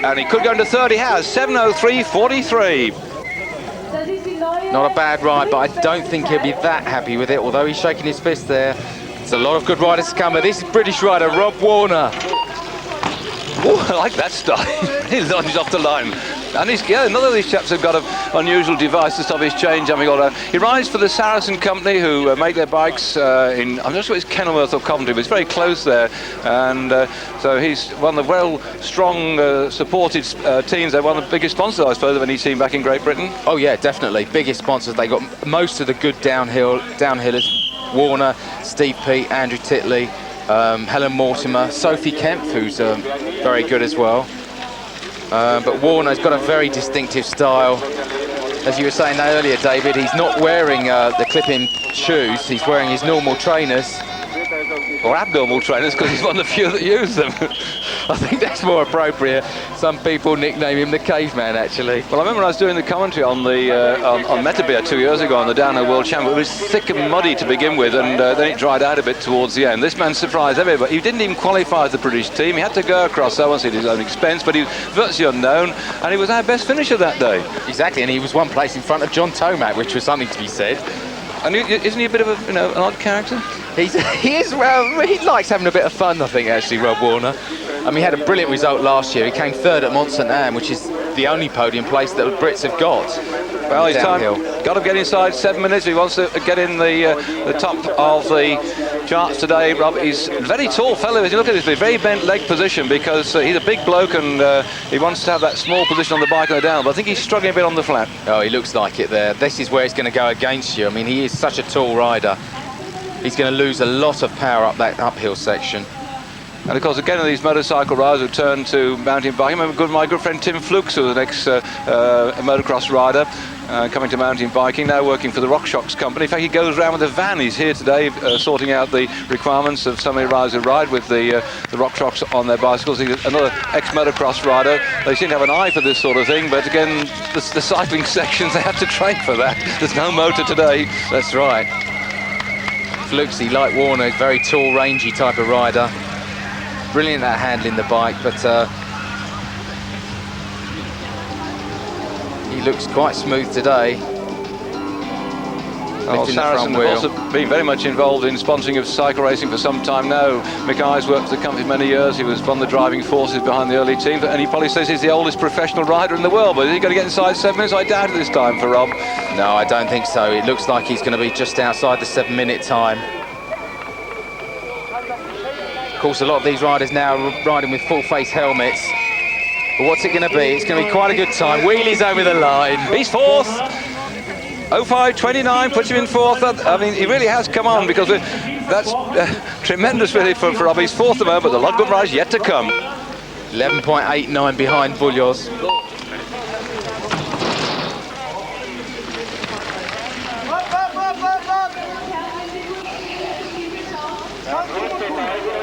And he could go into third. He has 7:03.43. Not a bad ride, but I don't think he'll be that happy with it, although he's shaking his fist there. There's a lot of good riders to come, but this is British rider Rob Warner. Oh, I like that style. He's off the line. And another of these chaps have got an unusual device to stop his chain jumping all around. He rides for the Saracen company, who make their bikes in, I'm not sure it's Kenilworth or Coventry, but it's very close there. And so he's one of the strong supported teams. They're one of the biggest sponsors, I suppose, of any team back in Great Britain. Oh yeah, definitely. Biggest sponsors. They got most of the good downhillers. Warner, Steve Peat, Andrew Titley, Helen Mortimer, Sophie Kemp, who's very good as well. But Warner's got a very distinctive style. As you were saying earlier, David, he's not wearing the clip-in shoes, he's wearing his normal trainers. Or abnormal trainers, because he's one of the few that use them. I think that's more appropriate. Some people nickname him the caveman, actually. Well, I remember when I was doing the commentary on the on Metabir 2 years ago on the Downhill World Championship. It was thick and muddy to begin with, and then it dried out a bit towards the end. This man surprised everybody. He didn't even qualify as the British team. He had to go across, so at his own expense, but he was virtually unknown, and he was our best finisher that day. Exactly, and he was one place in front of John Tomac, which was something to be said. And isn't he a bit of a, an odd character? He is, well, he likes having a bit of fun, I think, actually, Rob Warner. I mean, he had a brilliant result last year. He came third at Mont St Anne, which is the only podium place that the Brits have got. Well, his time, got to get inside 7 minutes. He wants to get in the top of the charts today. Rob, he's a very tall fellow. If you look at this, a very bent leg position, because he's a big bloke and he wants to have that small position on the bike on the down. But I think he's struggling a bit on the flat. Oh, he looks like it there. This is where he's going to go against you. I mean, he is such a tall rider. He's going to lose a lot of power up that uphill section. And of course, again, these motorcycle riders who turn to mountain biking. I remember my good friend Tim Flukes, who was an ex-motocross rider, coming to mountain biking, now working for the RockShox company. In fact, he goes around with a van. He's here today sorting out the requirements of so many riders who ride with the RockShox on their bicycles. He's another ex-motocross rider. They seem to have an eye for this sort of thing, but again, the cycling sections, they have to train for that. There's no motor today. That's right. Flukesy, like Warner, very tall, rangy type of rider. Brilliant at handling the bike, but he looks quite smooth today. Saracen have also been very much involved in sponsoring of cycle racing for some time now. Mick Eyes worked for the company for many years. He was one of the driving forces behind the early team, and he probably says he's the oldest professional rider in the world. But is he going to get inside 7 minutes? I doubt it this time for Rob. No, I don't think so. It looks like he's going to be just outside the 7 minute time. Of course, a lot of these riders now are riding with full face helmets. But what's it going to be? It's going to be quite a good time. Wheelies over the line. He's fourth. 05.29 puts him in fourth. I mean, he really has come on, because that's tremendous really for Rob. He's fourth at the moment, but the lot of good riders yet to come. 11.89 behind Vullios.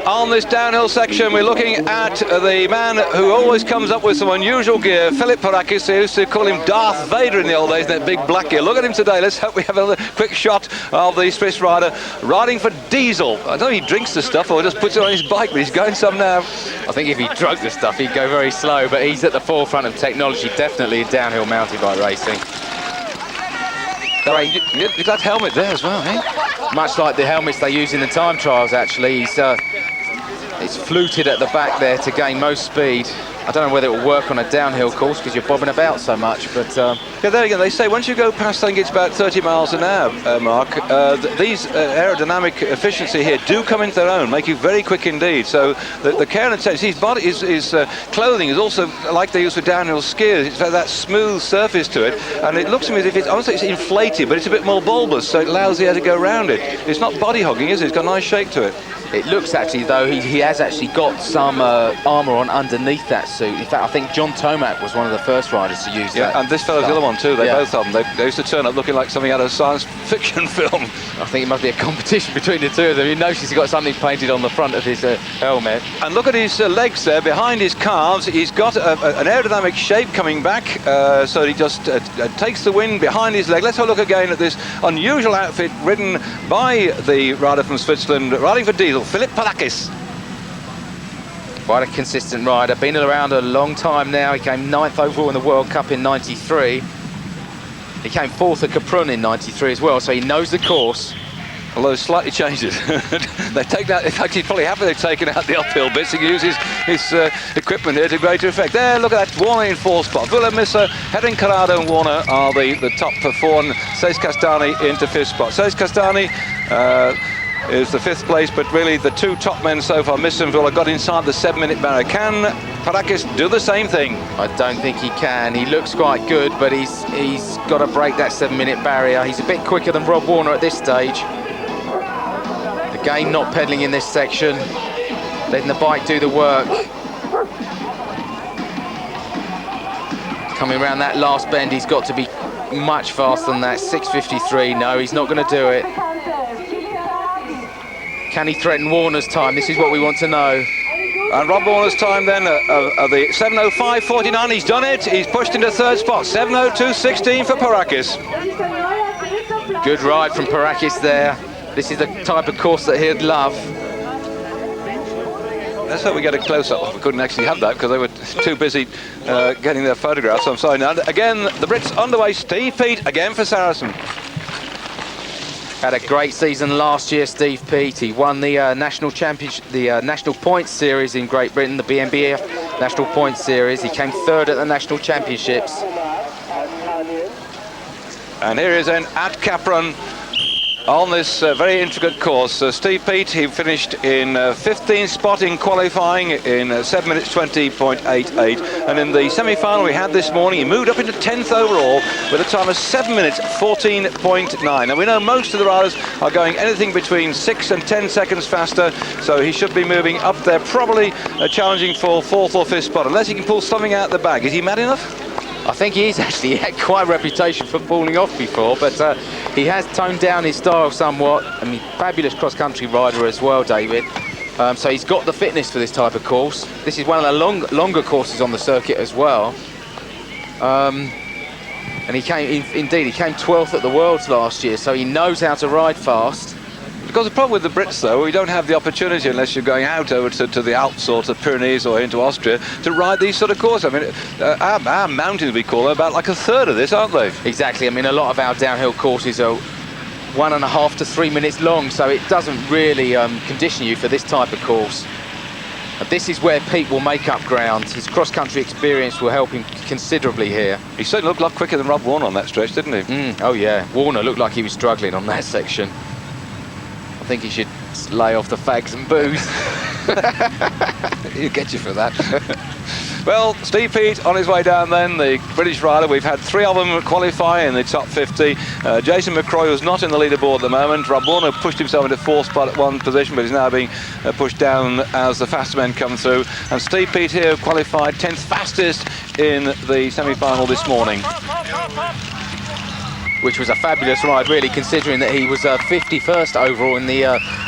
on this downhill section. We're looking at the man who always comes up with some unusual gear, Philip Parakis. They used to call him Darth Vader in the old days, that big black gear. Look at him today. Let's hope we have another quick shot of the Swiss rider riding for diesel. I don't know if he drinks the stuff or just puts it on his bike, but he's going some now. I think if he drunk the stuff, he'd go very slow, but he's at the forefront of technology, definitely in downhill mountain bike racing. Look at that helmet there as well, eh? Much like the helmets they use in the time trials, actually. It's fluted at the back there to gain most speed. I don't know whether it will work on a downhill course because you're bobbing about so much, but... Yeah, there again, they say once you go past, I think it's about 30 miles an hour, Mark, these aerodynamic efficiency here do come into their own, make you very quick indeed. So the care and attention, his body, his clothing is also like they use for downhill skiers. It's got that smooth surface to it, and it looks to me as if it's, honestly, it's inflated, but it's a bit more bulbous, so it allows the air to go around it. It's not body hogging, is it? It's got a nice shape to it. It looks actually, though, he has actually got some armour on underneath that suit. In fact, I think John Tomac was one of the first riders to use that. And this fellow's the other one too. They both of them. They used to turn up looking like something out of a science fiction film. I think it must be a competition between the two of them. You notice he's got something painted on the front of his helmet. And look at his legs there, behind his calves. He's got an aerodynamic shape coming back, so he just takes the wind behind his leg. Let's have a look again at this unusual outfit ridden by the rider from Switzerland, riding for diesel, Philip Parakis. Quite a consistent rider, been around a long time now. He came 9th overall in the World Cup in '93. He came 4th at Kaprun in '93 as well, so he knows the course. Although slightly changed it. They've taken out, in fact, he's probably happy they've taken out the uphill bits. He can use his equipment here to greater effect. There, look at that, Warner in 4th spot. Villa Missa, Hedin Corrado and Warner are the top for 4, and Seis Castani into 5th spot. Seis Castani is the 5th place, but really the two top men so far, Missa and Villa, got inside the 7-minute barrier. Can Parakis do the same thing? I don't think he can. He looks quite good, but he's got to break that 7-minute barrier. He's a bit quicker than Rob Warner at this stage. Again, not pedalling in this section, letting the bike do the work. Coming around that last bend, he's got to be much faster than that. 6:53. No, he's not going to do it. Can he threaten Warner's time? This is what we want to know. And Rob Warner's time then, the 7:05.49, he's done it. He's pushed into 3rd spot, 7:02.16 for Parakis. Good ride from Parakis there. This is the type of course that he'd love. Let's hope we get a close-up. We couldn't actually have that because they were too busy getting their photographs. I'm sorry. Now, again, the Brits underway. Steve Peat again for Saracen. Had a great season last year, Steve Peat. He won the national championship, the National Points Series in Great Britain, the BNBF National Points Series. He came 3rd at the National Championships. And here is then at Kaprun on this very intricate course. Steve Peat, he finished in 15th spot in qualifying in 7 minutes 20.88, and in the semi-final we had this morning, he moved up into 10th overall with a time of 7 minutes 14.9. And we know most of the riders are going anything between 6 and 10 seconds faster, so he should be moving up there, probably challenging for 4th or 5th spot, unless he can pull something out of the bag. Is he mad enough? I think he is actually. He had quite a reputation for falling off before, but he has toned down his style somewhat. I mean, fabulous cross-country rider as well, David. So he's got the fitness for this type of course. This is one of the longer courses on the circuit as well. And he came, indeed, he came 12th at the Worlds last year, so he knows how to ride fast. Because the problem with the Brits, though, we don't have the opportunity, unless you're going out over to the Alps or to Pyrenees or into Austria, to ride these sort of courses. I mean, our mountains, we call them, about like 1/3 of this, aren't they? Exactly. I mean, a lot of our downhill courses are 1.5 to 3 minutes long, so it doesn't really condition you for this type of course. But this is where Pete will make up ground. His cross-country experience will help him considerably here. He certainly looked a lot quicker than Rob Warner on that stretch, didn't he? Oh, yeah. Warner looked like he was struggling on that section. I think he should lay off the fags and booze. He'll get you for that. Well, Steve Peat on his way down then, the British rider. We've had 3 of them qualify in the top 50. Jason McCroy was not in the leaderboard at the moment. Rob Warner pushed himself into 4th spot at one position, but is now being pushed down as the faster men come through. And Steve Peat here qualified 10th fastest in the semi-final this morning. which was a fabulous ride, really, considering that he was 51st overall in the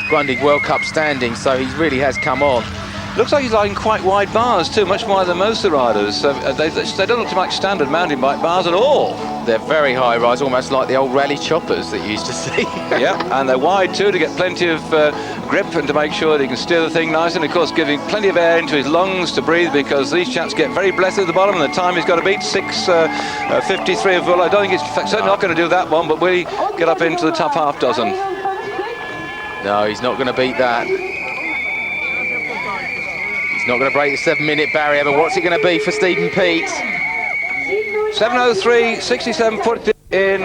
Grundig World Cup standing, so he really has come on. Looks like he's riding quite wide bars too, much wider than most of the riders. They don't look like standard mountain bike bars at all. They're very high rise, almost like the old rally choppers that you used to see. Yeah, and they're wide too to get plenty of grip and to make sure that he can steer the thing nice, and of course giving plenty of air into his lungs to breathe, because these chaps get very blessed at the bottom, and the time he's got to beat 6:53 of Vull. I don't think he's certainly not going to do that one, but will he get up into the top half dozen? No, he's not going to beat that. He's not going to break the 7-minute barrier, but what's it going to be for Stephen Peat? 7:03.67 put in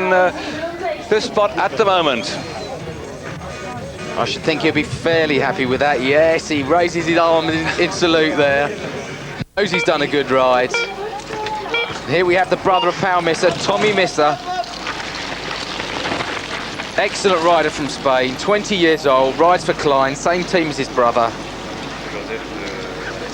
this spot at the moment. I should think he'll be fairly happy with that. Yes, he raises his arm in salute there. Knows he's done a good ride. Here we have the brother of Pau Misser, Tommy Misser. Excellent rider from Spain, 20 years old, rides for Klein, same team as his brother.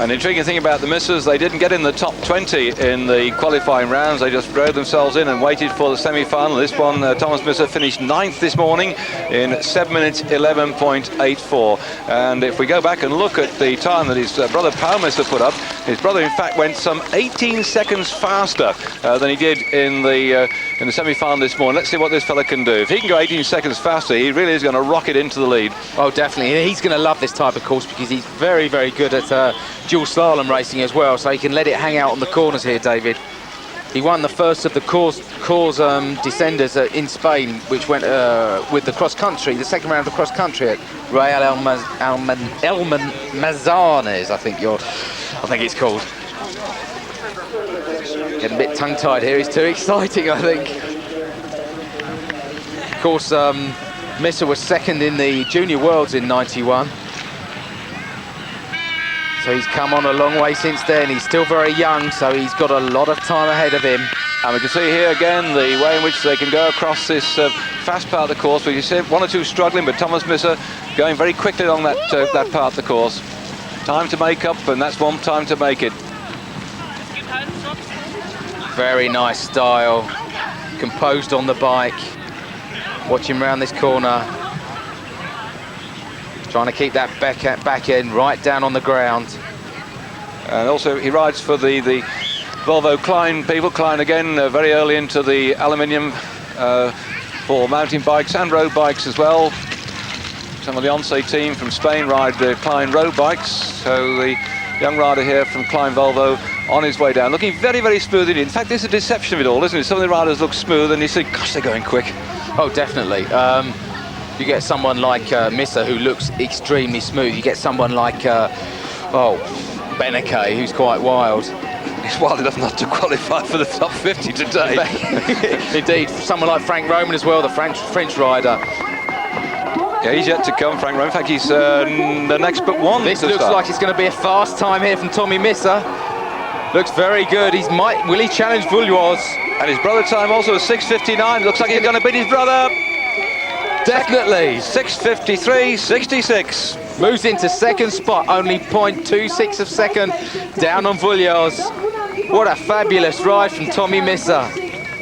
An intriguing thing about the Missers, they didn't get in the top 20 in the qualifying rounds. They just drove themselves in and waited for the semi-final. This one, Thomas Misser finished 9th this morning in 7 minutes 11.84. And if we go back and look at the time that his brother Pau Misser put up, his brother in fact went some 18 seconds faster than he did in the semi-final this morning. Let's see what this fella can do. If he can go 18 seconds faster, he really is going to rocket into the lead. Oh, definitely. He's going to love this type of course, because he's very, very good at dual slalom racing as well, so he can let it hang out on the corners here, David. He won the first of the Cors descenders in Spain, which went with the cross-country, the second round of the cross-country at Real Almanzares, I think it's called. Getting a bit tongue-tied here, he's too exciting, I think. Of course, Misser was second in the Junior Worlds in '91. So he's come on a long way since then. He's still very young, so he's got a lot of time ahead of him. And we can see here again the way in which they can go across this fast part of the course. But you see one or two struggling, but Thomas Misser going very quickly along that part of the course. Time to make up, and that's one time to make it. Very nice style, composed on the bike. Watch him round this corner. Trying to keep that back end right down on the ground. And also he rides for the Volvo Klein people. Klein again very early into the aluminium for mountain bikes and road bikes as well. Some of the Once team from Spain ride the Klein road bikes. So the young rider here from Klein Volvo on his way down, looking very, very smooth indeed. In fact, there's a deception of it all, isn't it? Some of the riders look smooth and you think, gosh, they're going quick. Oh, definitely. You get someone like Misser, who looks extremely smooth. You get someone like, Beneke, who's quite wild. He's wild enough not to qualify for the top 50 today. Indeed. Someone like Frank Roman as well, the French rider. Yeah, he's yet to come, Frank Roman. In fact, he's the next but one. This looks like it's going to be a fast time here from Tommy Misser. Looks very good. Will he challenge Vulloz? And his brother time also is 6:59. Looks like he's going to beat his brother. Definitely. 6:53.66. Moves into second spot, only 0.26 of second down on Vulloz. What a fabulous ride from Tommy Misser.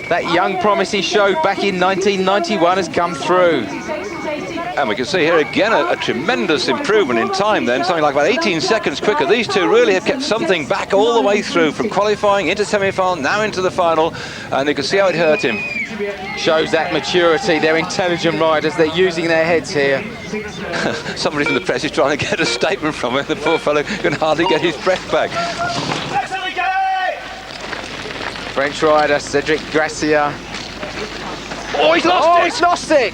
That young promise he showed back in 1991 has come through. And we can see here again a tremendous improvement in time then, something like about 18 seconds quicker. These two really have kept something back all the way through, from qualifying into semi-final, now into the final, and you can see how it hurt him. Shows that maturity. They're intelligent riders. They're using their heads here. Somebody from the press is trying to get a statement from him. The poor fellow can hardly get his breath back. French rider Cedric Gracia. Oh, he's lost it! He's lost it!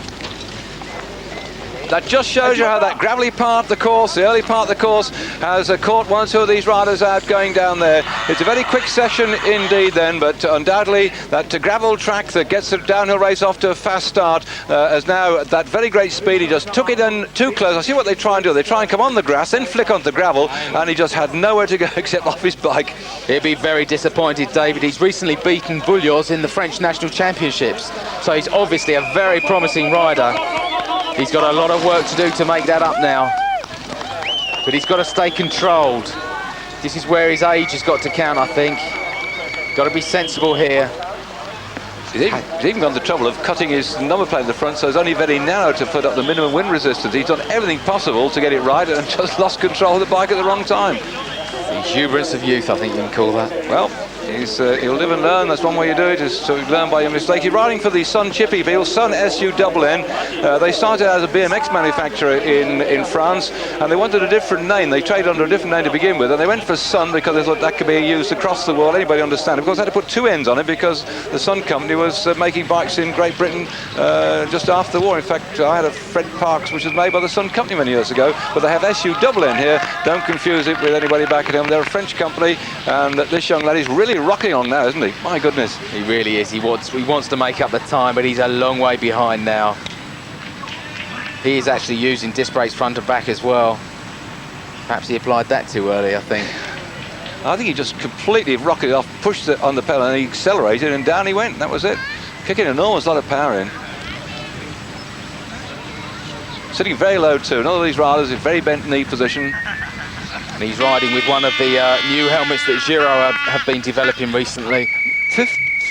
That just shows you how that gravelly part of the course, the early part of the course, has caught one or two of these riders out going down there. It's a very quick session indeed then, but undoubtedly that gravel track that gets the downhill race off to a fast start has now at that very great speed. He just took it in too close. I see what they try and do. They try and come on the grass, then flick onto the gravel, and he just had nowhere to go except off his bike. He'll be very disappointed, David. He's recently beaten Vulloz in the French National Championships, so he's obviously a very promising rider. He's got a lot of work to do to make that up now. But he's got to stay controlled. This is where his age has got to count, I think. Got to be sensible here. He's even gone to the trouble of cutting his number plate in the front, so it's only very narrow to put up the minimum wind resistance. He's done everything possible to get it right and just lost control of the bike at the wrong time. The exuberance of youth, I think you can call that. Well, he'll live and learn. That's one way you do it, is to learn by your mistake. He's riding for the Sun Chippy Beal, Sun SUNN. They started as a BMX manufacturer in France, and they wanted a different name. They traded under a different name to begin with, and they went for Sun because they thought that could be used across the world. Anybody understand? Of course, they had to put two ends on it because the Sun company was making bikes in Great Britain just after the war. In fact, I had a Fred Parks, which was made by the Sun company many years ago, but they have SUNN here. Don't confuse it with anybody back at home. They're a French company, and this young lady's really rocking on now, isn't he? My goodness. He really is. He wants to make up the time, but he's a long way behind now. He is actually using disc brakes front and back as well. Perhaps he applied that too early, I think. I think he just completely rocketed off, pushed it on the pedal, and he accelerated, and down he went. That was it. Kicking an enormous lot of power in. Sitting very low too. Another of these riders in very bent knee position. And he's riding with one of the new helmets that Giro have been developing recently.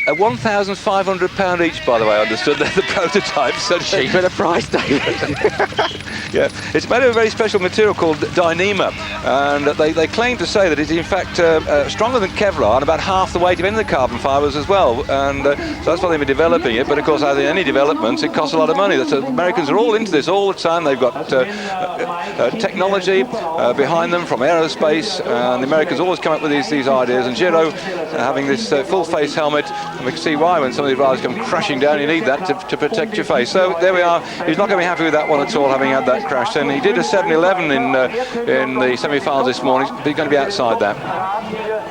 £1,500 each, by the way, I understood. They're the prototypes. So cheap at a price, David. Yeah, it's made of a very special material called Dyneema, and they claim to say that it's in fact stronger than Kevlar and about half the weight of any of the carbon fibres as well, and so that's why they've been developing it. But of course, as in any developments, it costs a lot of money. The Americans are all into this all the time. They've got technology behind them from aerospace, and the Americans always come up with these ideas, and Giro having this full face helmet, and we can see why when some of these riders come crashing down, you need that to protect your face. So there we are. He's not going to be happy with that one at all, having had that crash. And he did a 7:11 in the semi-finals this morning, but he's going to be outside that.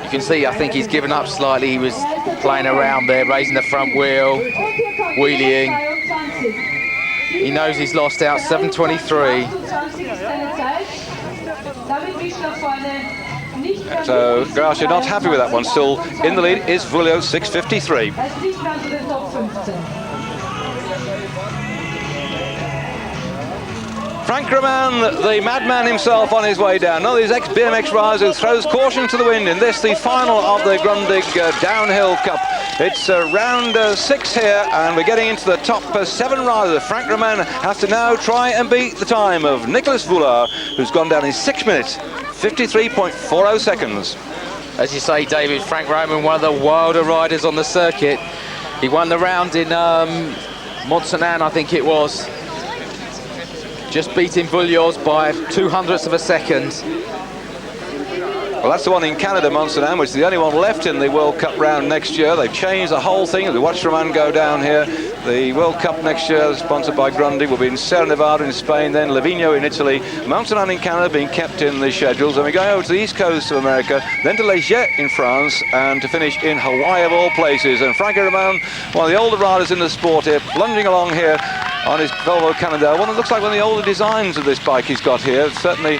You can see, I think he's given up slightly. He was playing around there, raising the front wheel, wheeling. He knows he's lost out. 7:23. So Garcia not happy with that one. Still in the lead is Vulio, 6:53. Frank Roman, the madman himself, on his way down. Another of these ex-BMX riders who throws caution to the wind in this, the final of the Grundig Downhill Cup. It's round 6 here, and we're getting into the top 7 riders. Frank Roman has to now try and beat the time of Nicolas Voulard, who's gone down in 6 minutes, 53.40 seconds. As you say, David, Frank Roman, one of the wilder riders on the circuit. He won the round in Mont-Saint-Anne, I think it was. Just beating Vullios by 0.02 of a second. Well, that's the one in Canada, Mont-Saint-Anne, which is the only one left in the World Cup round next year. They've changed the whole thing. We watched Roman go down here. The World Cup next year, sponsored by Grundig, will be in Serra Nevada in Spain, then Livigno in Italy, Mont-Saint-Anne in Canada being kept in the schedules. And we're going over to the east coast of America, then to Les Gets in France, and to finish in Hawaii of all places. And Frankie Roman, one of the older riders in the sport here, plunging along here on his Volvo Cannondale. One that looks like one of the older designs of this bike he's got here. Certainly,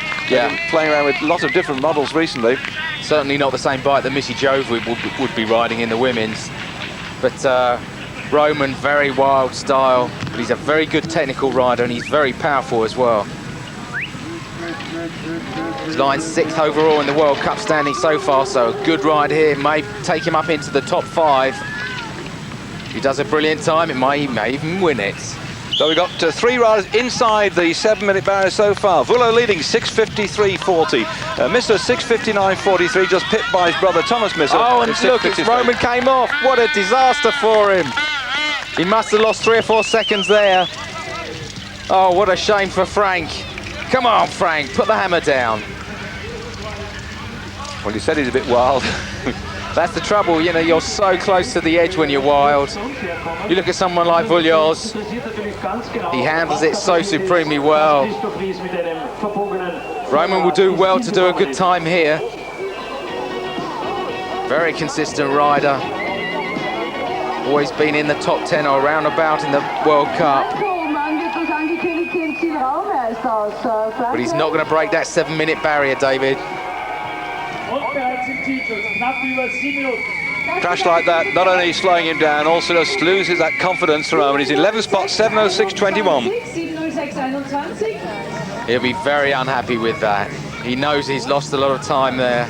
playing around with lots of different models recently. Certainly not the same bike that Missy Jove would be riding in the women's. But Roman, very wild style, but he's a very good technical rider, and he's very powerful as well. He's lying 6th overall in the World Cup standing so far, so a good ride here may take him up into the top 5. If he does a brilliant time, he may even win it. So we've got 3 riders inside the 7-minute barrier so far. Vullo leading 6:53.40. Mr. 6:59.43, just pipped by his brother Thomas Misser. Oh, and look, Roman came off. What a disaster for him. He must have lost 3 or 4 seconds there. Oh, what a shame for Frank. Come on, Frank, put the hammer down. Well, he said he's a bit wild. That's the trouble, you know, you're so close to the edge when you're wild. You look at someone like Vullios, he handles it so supremely well. Roman will do well to do a good time here. Very consistent rider. Always been in the top 10 or roundabout in the World Cup. But he's not going to break that 7-minute barrier, David. Crash like that, not only slowing him down, also just loses that confidence from him. He's in 11th spot, 7:06.21. He'll be very unhappy with that. He knows he's lost a lot of time there.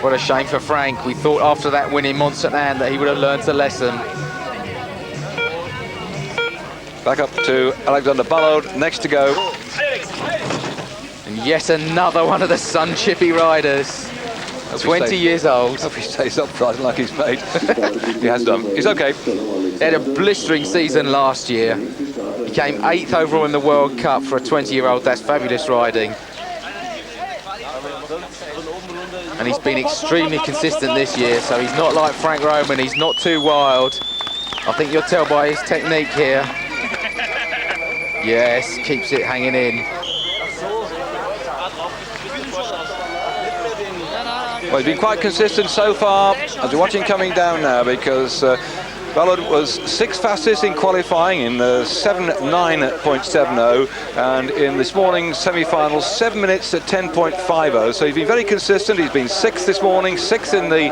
What a shame for Frank. We thought after that win in Mont-Saint-Anne that he would have learned a lesson. Back up to Alexander Ballard, next to go. And yet another one of the Sun Chippy riders. 20 years old. Hope he stays upright like he's made. He has done. He's okay. He had a blistering season last year. He came 8th overall in the World Cup for a 20-year-old. That's fabulous riding. And he's been extremely consistent this year, so he's not like Frank Roman. He's not too wild. I think you'll tell by his technique here. Yes, keeps it hanging in. Well, he's been quite consistent so far, as we're watching coming down now, because Ballard was 6th fastest in qualifying in 7:09.70, and in this morning's semi-finals, 7 minutes at 10.50. So he's been very consistent. He's been 6th this morning, 6th in the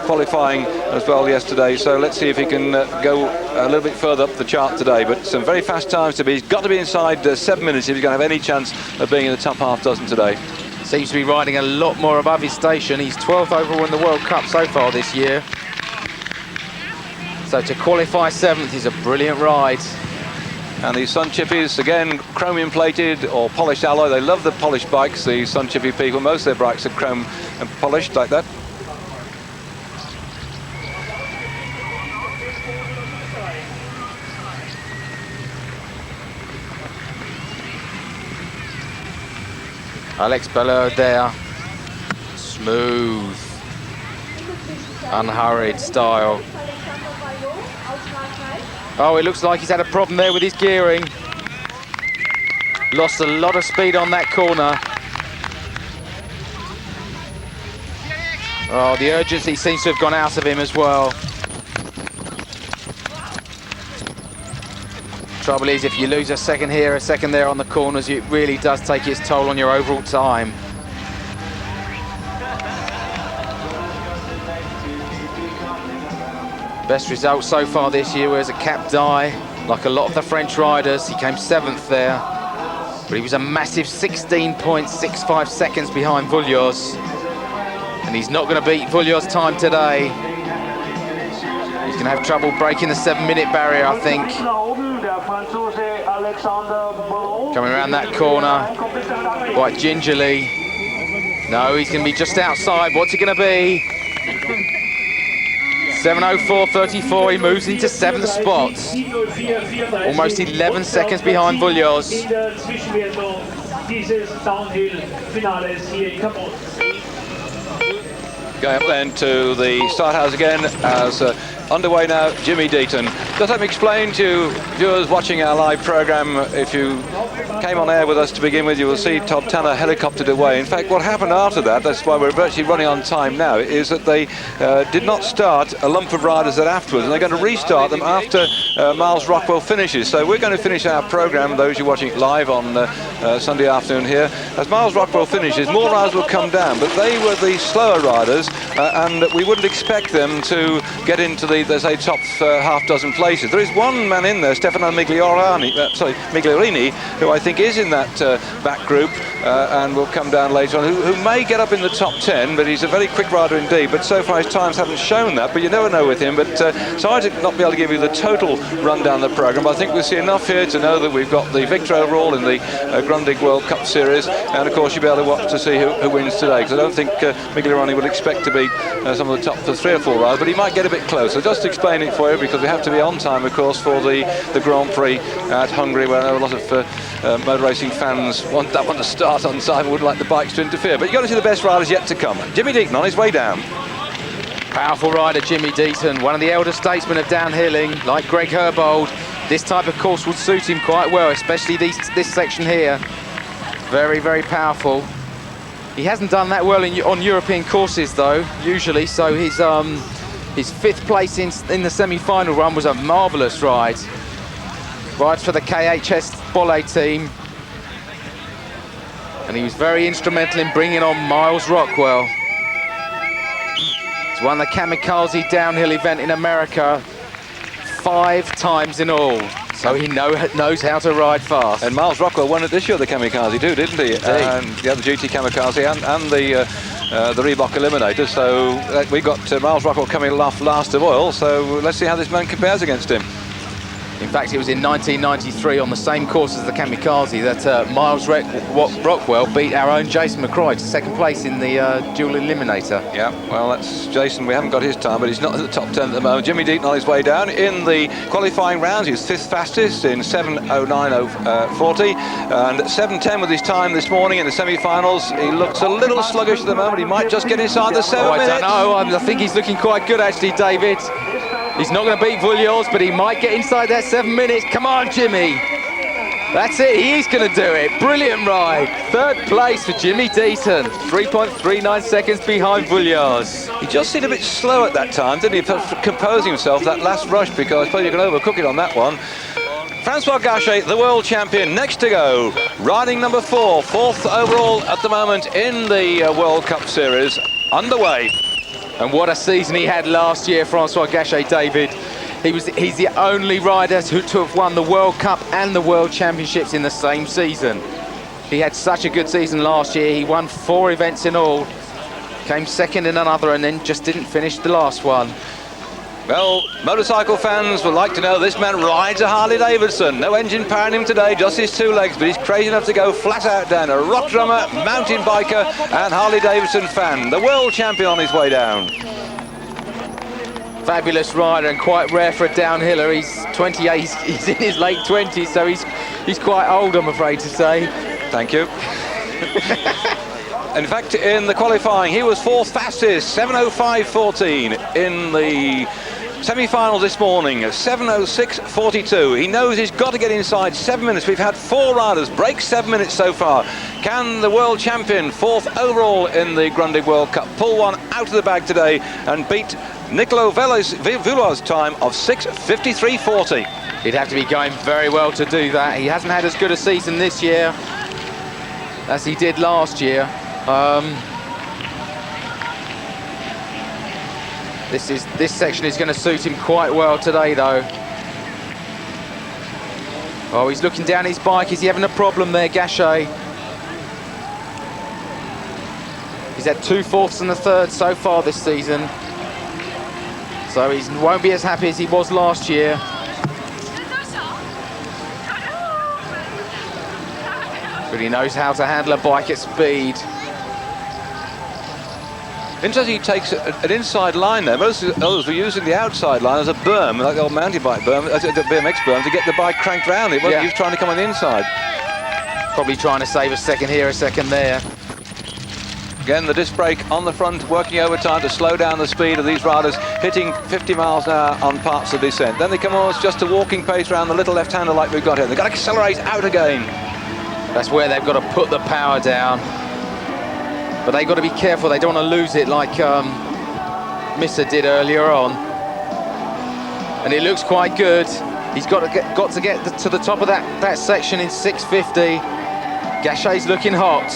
qualifying as well yesterday. So let's see if he can go a little bit further up the chart today. But some very fast times to be. He's got to be inside 7 minutes if he's going to have any chance of being in the top half dozen today. Seems to be riding a lot more above his station. He's 12th overall in the World Cup so far this year. So to qualify 7th is a brilliant ride. And the Sun Chippies, again, chromium plated or polished alloy. They love the polished bikes, the Sun Chippy people. Most of their bikes are chrome and polished like that. Alex Ballard there. Smooth, unhurried style. Oh, it looks like he's had a problem there with his gearing. Lost a lot of speed on that corner. Oh, the urgency seems to have gone out of him as well. Trouble is, if you lose a second here, a second there on the corners, it really does take its toll on your overall time. Best result so far this year was a Cap Die. Like a lot of the French riders, he came 7th there. But he was a massive 16.65 seconds behind Vullios. And he's not going to beat Vullios' time today. He's going to have trouble breaking the 7-minute barrier, I think. Coming around that corner, quite gingerly. No, he's going to be just outside. What's it going to be? 7:04.34, he moves into 7th spot. Almost 11 seconds behind Vullios. Going up then to the start house again as underway now, Jimmy Deaton. Just let me explain to viewers watching our live program, if you came on air with us to begin with, you will see Todd Tanner helicoptered away. In fact, what happened after that, that's why we're virtually running on time now, is that they did not start a lump of riders that afterwards, and they're going to restart them after Miles Rockwell finishes. So we're going to finish our program, those who are watching it live on Sunday afternoon here. As Miles Rockwell finishes, more riders will come down, but they were the slower riders, and we wouldn't expect them to get into the, let's say, top half dozen places. There is one man in there, Stefano Migliorini, who I think is in that back group, and will come down later on, who may get up in the top 10, but he's a very quick rider indeed. But so far his times haven't shown that, but you never know with him. But sorry to not be able to give you the total rundown of the programme, but I think we'll see enough here to know that we've got the victor overall in the Grundig World Cup Series, and of course you'll be able to watch to see who wins today, because I don't think Migliorini would expect to beat some of the top 3 or 4 riders, but he might get a bit closer. Just to explain it for you, because we have to be on time, of course, for the Grand Prix at Hungary, where a lot of motor racing fans want that one to start on time, wouldn't like the bikes to interfere. But you've got to see the best riders yet to come. Jimmy Deaton on his way down. Powerful rider, Jimmy Deaton, one of the elder statesmen of downhilling, like Greg Herbold. This type of course would suit him quite well, especially this section here. Very, very powerful. He hasn't done that well on European courses, though, usually, so his 5th place in the semi-final run was a marvellous ride. Rides for the KHS Bolle team. And he was very instrumental in bringing on Miles Rockwell. He's won the Kamikaze downhill event in America 5 times in all. So he knows how to ride fast. And Miles Rockwell won it this year, the Kamikaze too, didn't he? And the other GT Kamikaze and the the Reebok Eliminator. So we got Miles Rockwell coming off last of all. So let's see how this man compares against him. In fact, it was in 1993 on the same course as the Kamikaze that Miles Rockwell beat our own Jason McCroy to second place in the dual eliminator. Yeah, well, that's Jason. We haven't got his time, but he's not at the top 10 at the moment. Jimmy Deaton on his way down in the qualifying rounds. He's 5th fastest in 7:09.40 and 7:10 with his time this morning in the semi-finals. He looks a little sluggish at the moment. He might just get inside the 7 minutes. I don't know. I think he's looking quite good, actually, David. He's not going to beat Vullios, but he might get inside that 7 minutes. Come on, Jimmy. That's it. He's going to do it. Brilliant ride. 3rd place for Jimmy Deaton. 3.39 seconds behind Vullios. He just seemed a bit slow at that time, didn't he? Composing himself, that last rush, because I suppose you can overcook it on that one. Francois Gachet, the world champion, next to go. Riding number 4, 4th overall at the moment in the World Cup Series. Underway. And what a season he had last year, Francois Gachet, David. He's the only rider to have won the World Cup and the World Championships in the same season. He had such a good season last year. He won 4 events in all, came second in another, and then just didn't finish the last one. Well, motorcycle fans would like to know this man rides a Harley Davidson. No engine powering him today, just his 2 legs, but he's crazy enough to go flat out down. A rock drummer, mountain biker, and Harley Davidson fan. The world champion on his way down. Fabulous rider and quite rare for a downhiller. He's 28, he's in his late 20s, so he's quite old, I'm afraid to say. Thank you. In fact, in the qualifying, he was 4th fastest, 7:05.14 in the semi-finals this morning, 7:06.42. He knows he's got to get inside 7 minutes. We've had 4 riders break 7 minutes so far. Can the world champion, 4th overall in the Grundig World Cup, pull one out of the bag today and beat Nicolo Vullios' time of 6:53.40? He'd have to be going very well to do that. He hasn't had as good a season this year as he did last year. This section is going to suit him quite well today, though. Oh, he's looking down his bike. Is he having a problem there, Gachet? He's had 2 4ths and a 3rd so far this season, so he won't be as happy as he was last year. But he knows how to handle a bike at speed. Interesting, he takes an inside line there. Most others were using the outside line as a berm, like the old mountain bike berm, the BMX berm, to get the bike cranked round. He was trying to come on the inside. Probably trying to save a second here, a second there. Again, the disc brake on the front, working overtime to slow down the speed of these riders, hitting 50 miles an hour on parts of descent. Then they come on just a walking pace around the little left-hander like we've got here. They've got to accelerate out again. That's where they've got to put the power down. But they've got to be careful. They don't want to lose it like Missa did earlier on. And it looks quite good. He's got to get to the top of that section in 6:50. Gachet's looking hot.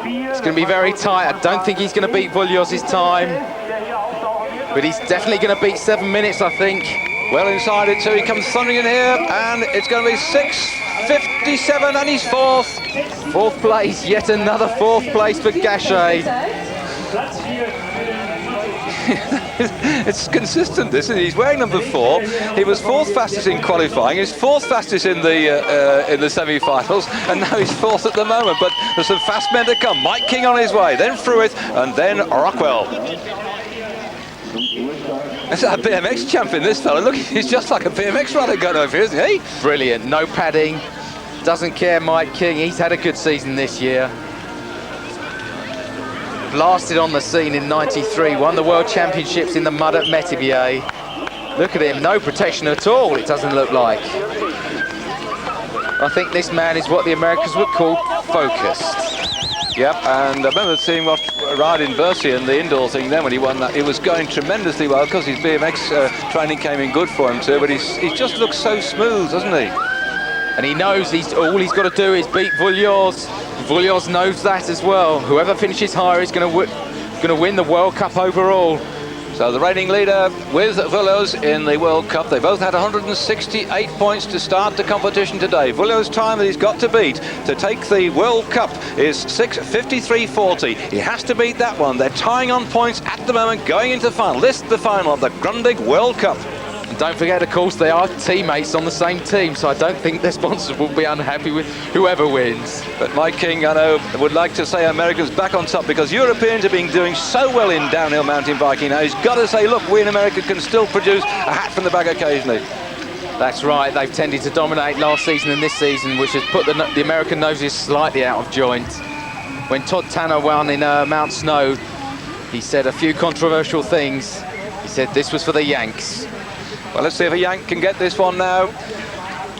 It's going to be very tight. I don't think he's going to beat Vullios' time, but he's definitely going to beat 7 minutes, I think. Well inside it, so he comes thundering in here, and it's going to be 6:57, and he's 4th. 4th place, yet another 4th place for Gachet. It's consistent, this, he's wearing number 4. He was 4th fastest in qualifying, he's 4th fastest in the semi-finals, and now he's 4th at the moment. But there's some fast men to come. Mike King on his way, then Fruit, and then Rockwell. It's a BMX champion, this fella. Look, he's just like a BMX rider going over here, isn't he? Brilliant, no padding. Doesn't care, Mike King. He's had a good season this year. Blasted on the scene in '93, won the World Championships in the mud at Metivier. Look at him, no protection at all, it doesn't look like. I think this man is what the Americans would call focused. Yep, and I remember seeing what ride in Bercy and the indoor thing then when he won that. He was going tremendously well because his BMX training came in good for him too, but he just looks so smooth, doesn't he? And he knows all he's got to do is beat Vullios. Vullios knows that as well. Whoever finishes higher is going to win the World Cup overall. So the reigning leader with Vullios in the World Cup. They both had 168 points to start the competition today. Vullios' time that he's got to beat to take the World Cup is 6:53.40. He has to beat that one. They're tying on points at the moment, going into the final. This is the final of the Grundig World Cup. And don't forget, of course, they are teammates on the same team, so I don't think their sponsors will be unhappy with whoever wins. But Mike King, I know, would like to say America's back on top because Europeans have been doing so well in downhill mountain biking. Now he's got to say, look, we in America can still produce a hat from the bag occasionally. That's right, they've tended to dominate last season and this season, which has put the American noses slightly out of joint. When Todd Tanner won in Mount Snow, he said a few controversial things. He said this was for the Yanks. Well, let's see if a Yank can get this one now.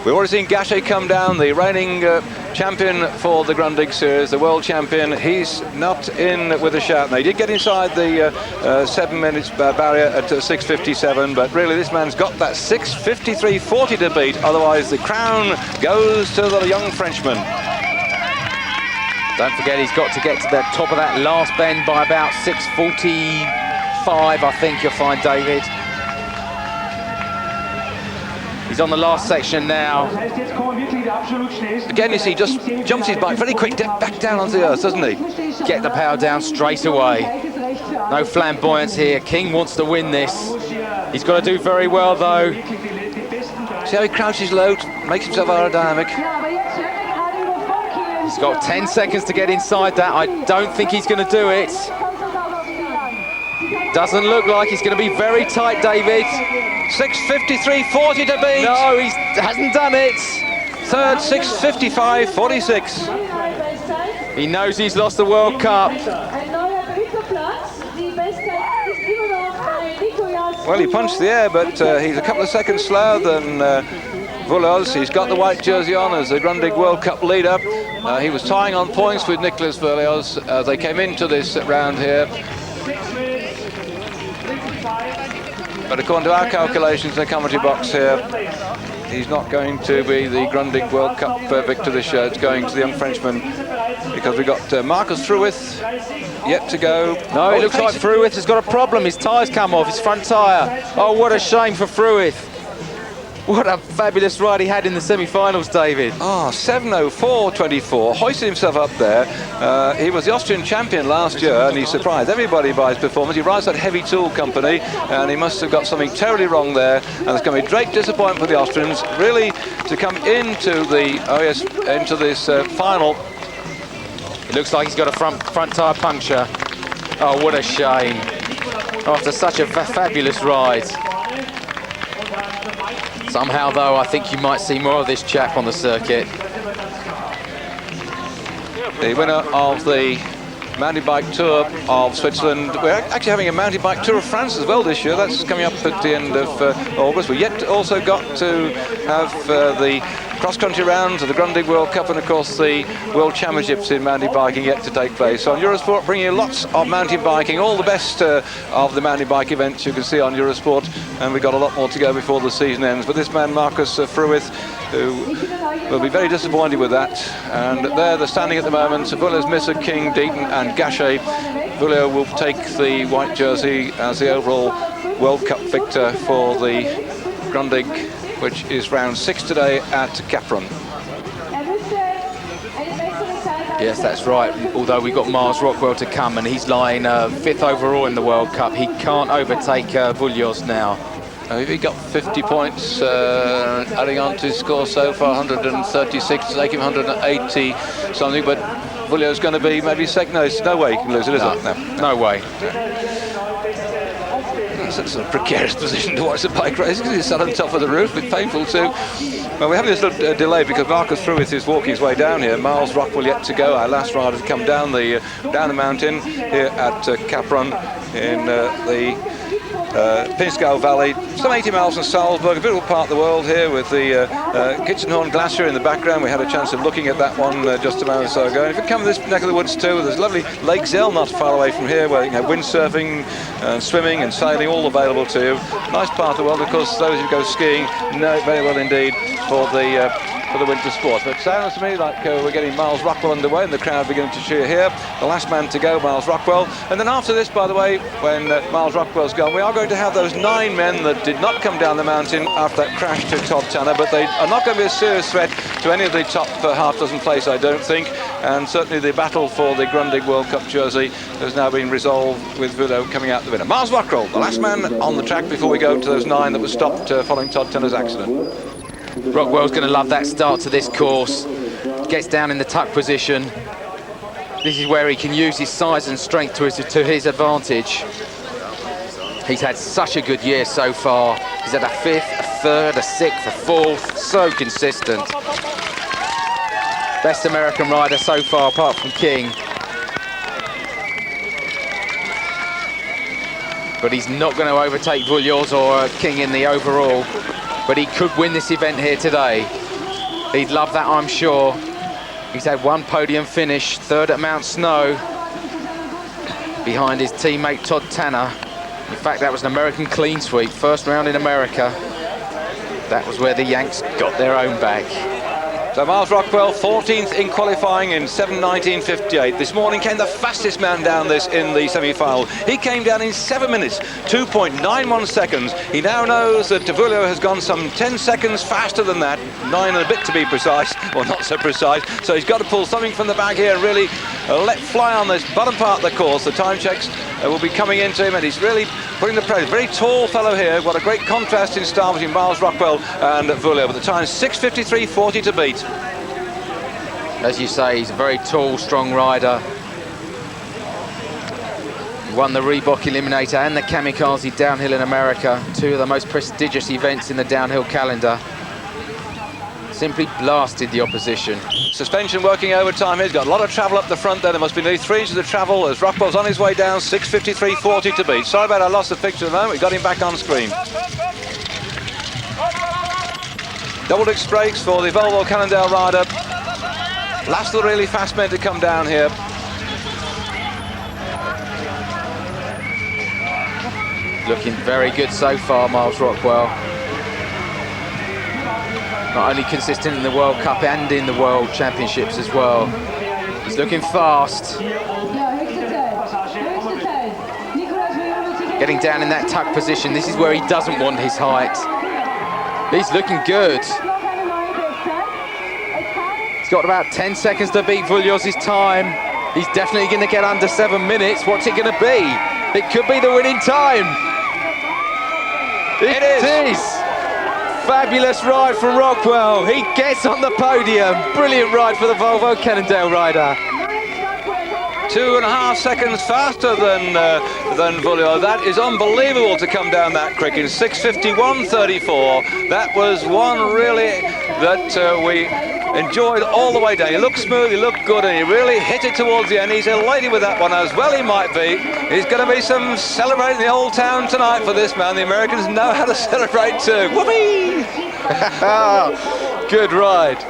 We've already seen Gachet come down, the reigning champion for the Grundig series, the world champion. He's not in with a shout. Now, he did get inside the 7 minutes barrier at 6:57, but really this man's got that 6:53.40 to beat. Otherwise, the crown goes to the young Frenchman. Don't forget, he's got to get to the top of that last bend by about 6:45, I think you'll find, David. He's on the last section now. Again, you see, just jumps his bike very quick back down onto the earth, doesn't he? Get the power down straight away. No flamboyance here. King wants to win this. He's got to do very well, though. See how he crouches low, makes himself aerodynamic. He's got 10 seconds to get inside that. I don't think he's going to do it. Doesn't look like he's going to be very tight, David. 6:53.40 to beat. No, he hasn't done it. Third, 6:55.46. He knows he's lost the World Cup. Well, he punched the air, but he's a couple of seconds slower than Vullios. He's got the white jersey on as the Grundig World Cup leader. He was tying on points with Nicholas Vullios as they came into this round here. But according to our calculations in the commentary box here, he's not going to be the Grundig World Cup victor this year. It's going to the young Frenchman because we've got Marcus Fruith yet to go. No, it looks like Fruith has got a problem. His tyre's come off, his front tyre. Oh, what a shame for Fruith. What a fabulous ride he had in the semi-finals, David. Oh, 7:04.24, hoisted himself up there. He was the Austrian champion last year and he surprised everybody by his performance. He rides that heavy tool company and he must have got something terribly wrong there, and it's going to be great disappointment for the Austrians really to come into the into this final. It looks like he's got a front tyre puncture. Oh, what a shame. After such a fabulous ride. Somehow, though, I think you might see more of this chap on the circuit. The winner of the mountain bike tour of Switzerland. We're actually having a mountain bike tour of France as well this year. That's coming up at the end of August. We've yet also got to have the cross-country rounds of the Grundig World Cup and, of course, the World Championships in mountain biking yet to take place. So on Eurosport, bringing you lots of mountain biking, all the best of the mountain bike events you can see on Eurosport, and we've got a lot more to go before the season ends. But this man, Marcus Fruith, who will be very disappointed with that. And there, they're standing at the moment. Vullios, Misser, King, Deaton and Gachet. Vullio will take the white jersey as the overall World Cup victor for the Grundig, which is round 6 today at Kaprun. Yes, that's right. Although we've got Miles Rockwell to come and he's lying 5th overall in the World Cup, he can't overtake Vullios now. If he got 50 points, adding on to his score so far, 136, to take him 180 something, but Vullios going to be maybe second. No, there's no way he can lose it, is it? No way. It's a precarious position to watch the bike race because he's sat on top of the roof. It's painful too. Well, we're having this little delay because Marcus Fruith is walking his way down here. Miles Rockwell yet to go. Our last rider to come down the mountain here at Kaprun in the Pinzgau Valley, some 80 miles from Salzburg, a beautiful part of the world here with the Kitchenhorn Glacier in the background. We had a chance of looking at that one just a moment or so ago. And if you come to this neck of the woods too, there's lovely Lake Zell not far away from here where you can have windsurfing, swimming and sailing all available to you. Nice part of the world. Of course, those who go skiing know it very well indeed for the for the winter sports. But it sounds to me like we're getting Miles Rockwell underway and the crowd beginning to cheer here. The last man to go, Miles Rockwell. And then after this, by the way, when Miles Rockwell's gone, we are going to have those 9 men that did not come down the mountain after that crash to Todd Tanner, but they are not going to be a serious threat to any of the top half dozen place, I don't think. And certainly the battle for the Grundig World Cup jersey has now been resolved with Vulo coming out the winner. Miles Rockwell, the last man on the track before we go to those 9 that were stopped following Todd Tanner's accident. Rockwell's going to love that start to this course. Gets down in the tuck position. This is where he can use his size and strength to his advantage. He's had such a good year so far. He's had a 5th, a 3rd, a 6th, a 4th. So consistent. Best American rider so far, apart from King. But he's not going to overtake Vulos or King in the overall. But he could win this event here today. He'd love that, I'm sure. He's had 1 podium finish, 3rd at Mount Snow, behind his teammate Todd Tanner. In fact, that was an American clean sweep, 1st round in America. That was where the Yanks got their own back. So Miles Rockwell, 14th in qualifying in 7:19.58. This morning came the fastest man down this in the semi-final. He came down in 7 minutes, 2.91 seconds. He now knows that Vulo has gone some 10 seconds faster than that, 9 and a bit to be precise, or not so precise. So he's got to pull something from the bag here and really let fly on this bottom part of the course. The time checks will be coming into him, and he's really putting the pressure. Very tall fellow here. What a great contrast in style between Miles Rockwell and Vulo. But the time is 6:53.40 to beat. As you say, he's a very tall, strong rider. He won the Reebok Eliminator and the Kamikaze Downhill in America, 2 of the most prestigious events in the downhill calendar. Simply blasted the opposition. Suspension working overtime. He's got a lot of travel up the front there. There must be nearly 3 inches of travel as Rockwell's on his way down, 6:53.40 to beat. Sorry about our loss of picture at the moment. We got him back on screen. Double disc brakes for the Volvo Cannondale rider. Last of the really fast men to come down here. Looking very good so far, Miles Rockwell. Not only consistent in the World Cup and in the World Championships as well. He's looking fast. Getting down in that tuck position. This is where he doesn't want his height. He's looking good. Got about 10 seconds to beat Vulos' time. He's definitely going to get under 7 minutes. What's it going to be? It could be the winning time. It is. Fabulous ride from Rockwell. He gets on the podium. Brilliant ride for the Volvo Cannondale rider. 2.5 seconds faster than Vulo. That is unbelievable to come down that quick in 6:51.34. That was one really that we enjoyed all the way down. He looked smooth, he looked good, and he really hit it towards the end. He's elated with that one, as well he might be. He's going to be some celebrating the old town tonight for this man. The Americans know how to celebrate too. Whoopee! Good ride.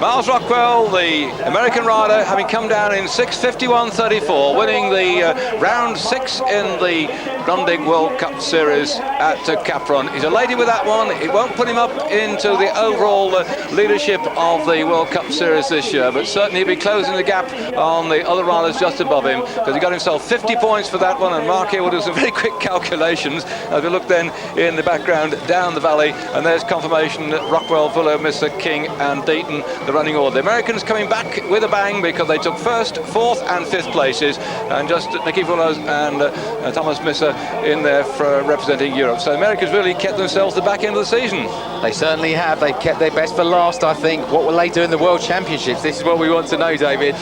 Miles Rockwell, the American rider, having come down in 6:51.34, winning the round 6 in the Grundig World Cup Series at Kaprun. He's elated with that one. It won't put him up into the overall leadership of the World Cup Series this year, but certainly he'll be closing the gap on the other riders just above him, because he got himself 50 points for that one, and Mark here will do some very quick calculations as we look then in the background down the valley, and there's confirmation that Rockwell, Vulo, Mr. King and Deaton, the running order. The Americans coming back with a bang because they took 1st, 4th and 5th places, and just Nicky Vulos and Thomas Misser in there for representing Europe. So the Americans really kept themselves the back end of the season. They certainly have. They've kept their best for last, I think. What will they do in the World Championships? This is what we want to know, David.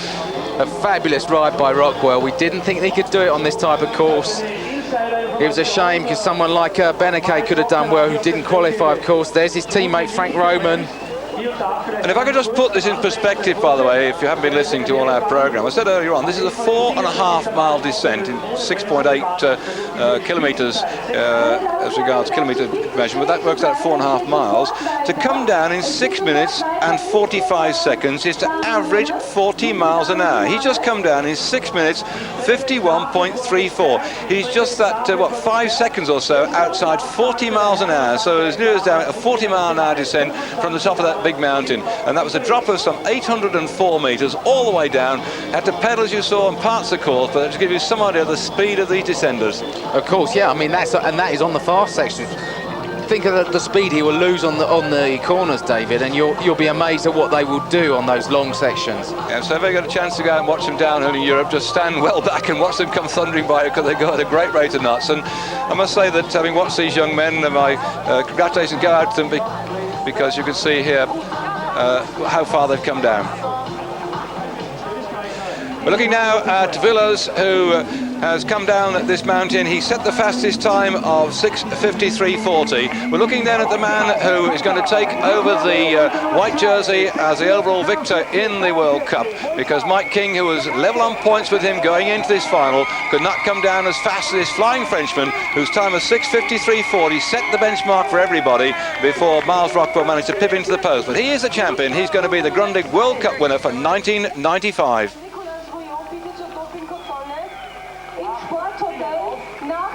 A fabulous ride by Rockwell. We didn't think they could do it on this type of course. It was a shame because someone like Beneke could have done well, who didn't qualify, of course. There's his teammate Frank Roman. And if I could just put this in perspective, by the way, if you haven't been listening to all our programme, I said earlier on, this is a 4.5 mile descent in 6.8 kilometres as regards kilometre measurement. That works out 4.5 miles. To come down in 6 minutes and 45 seconds is to average 40 miles an hour. He's just come down in 6 minutes, 51.34. He's just that, 5 seconds or so outside 40 miles an hour. So as near as down a 40 mile an hour descent from the top of that big mountain. And that was a drop of some 804 metres all the way down. Had to pedal, as you saw, on parts of the course, but to give you some idea of the speed of these descenders. Of course, yeah. I mean, that is on the fast section. Think of the speed he will lose on the corners, David, and you'll be amazed at what they will do on those long sections. Yeah, so if you got a chance to go and watch them downhill in Europe, just stand well back and watch them come thundering by, because they go at a great rate of knots. And I must say that having watched these young men, my congratulations go out to them, because you can see here how far they've come down. We're looking now at Villas, who has come down this mountain. He set the fastest time of 6:53.40. We're looking then at the man who is going to take over the white jersey as the overall victor in the World Cup, because Mike King, who was level on points with him going into this final, could not come down as fast as this flying Frenchman, whose time of 6:53.40 set the benchmark for everybody before Miles Rockwell managed to pip into the post. But he is the champion. He's going to be the Grundig World Cup winner for 1995.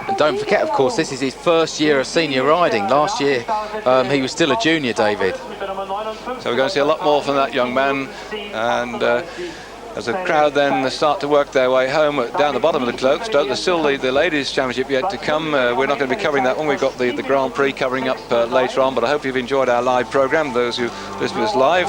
And don't forget, of course, this is his first year of senior riding. Last year, he was still a junior, David. So we're going to see a lot more from that young man. And as the crowd then start to work their way home down the bottom of the slope, there's still the ladies' championship yet to come. We're not going to be covering that one. We've got the Grand Prix coming up later on, but I hope you've enjoyed our live programme, those who listen to us live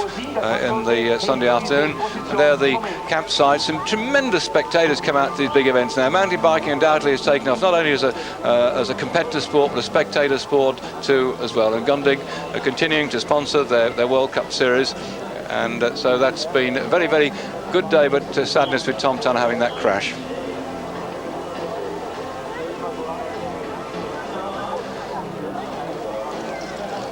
in the Sunday afternoon. And there are the campsites. Some tremendous spectators come out to these big events now. Mountain biking undoubtedly has taken off, not only as a competitive sport, but a spectator sport too as well. And Grundig are continuing to sponsor their World Cup series. And so that's been a very, very good day, but sadness with Tom Tanner having that crash.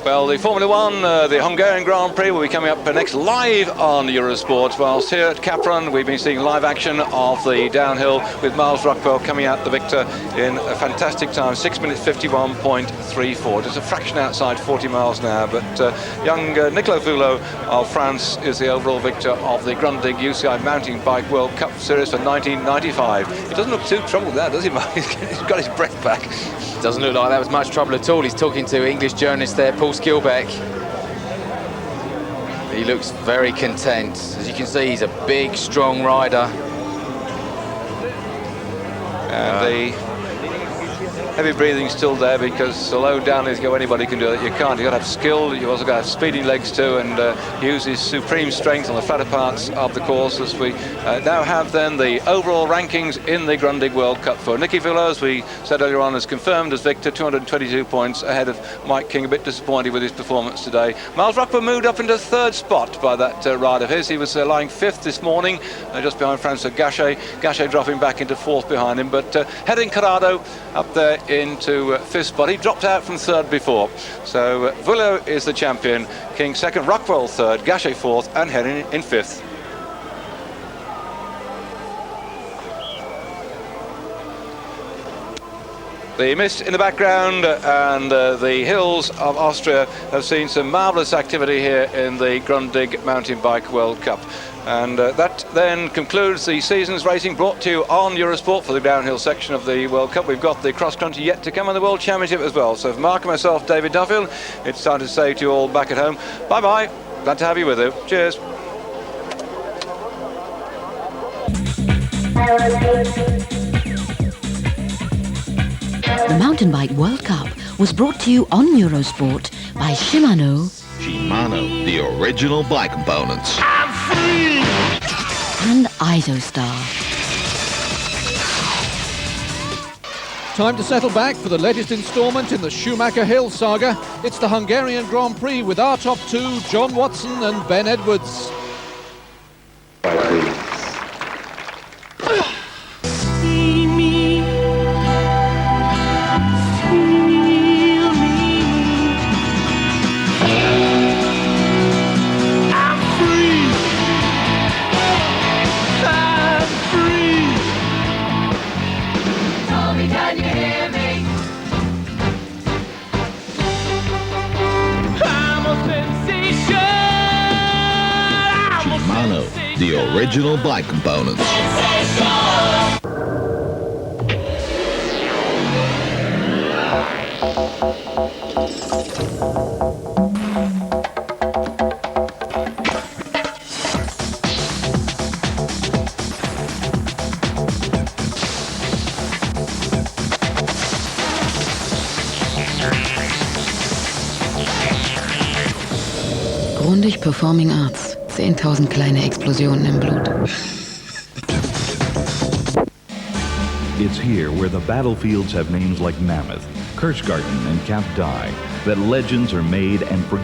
Well, the Formula One, the Hungarian Grand Prix will be coming up next live on Eurosport, whilst here at Kaprun we've been seeing live action of the downhill with Miles Rockwell coming out the victor in a fantastic time, 6 minutes 51.34. Just a fraction outside 40 miles an hour, but young Nicolas Hulot of France is the overall victor of the Grundig UCI Mountain Bike World Cup Series for 1995. He doesn't look too troubled there, does he, Mike? He's got his breath back. Doesn't look like that was much trouble at all. He's talking to English journalist there, Paul Skilbeck. He looks very content. As you can see, he's a big, strong rider. And the heavy breathing still there, because although downhills go, anybody can do it. You can't. You've got to have skill. You've also got to have speedy legs too, and use his supreme strength on the flatter parts of the course. As we now have then the overall rankings in the Grundig World Cup for Nicky Hulot, as we said earlier on, is confirmed as victor, 222 points ahead of Mike King. A bit disappointed with his performance today. Miles Rockwell moved up into third spot by that ride of his. He was lying fifth this morning, just behind Francois Gachet. Gachet dropping back into fourth behind him, but Hedin Corrado up there into fifth spot. He dropped out from third before. So Hulot is the champion, King second, Rockwell third, Gachet fourth, and Hedin in fifth. The mist in the background and the hills of Austria have seen some marvellous activity here in the Grundig Mountain Bike World Cup. And that then concludes the season's racing, brought to you on Eurosport for the downhill section of the World Cup. We've got the cross-country yet to come and the World Championship as well. So for Mark and myself, David Duffield, it's time to say to you all back at home, bye-bye. Glad to have you with you. Cheers. The Mountain Bike World Cup was brought to you on Eurosport by Shimano. Shimano, the original bike components. And Isostar. Time to settle back for the latest instalment in the Schumacher Hill saga. It's the Hungarian Grand Prix with our top two, John Watson and Ben Edwards. original bike components. Grundig Performing Arts. 10.000 kleine Explosionen im Blut. It's here where the battlefields have names like Mammoth, Kirschgarten, and Cap Die that legends are made and forgotten.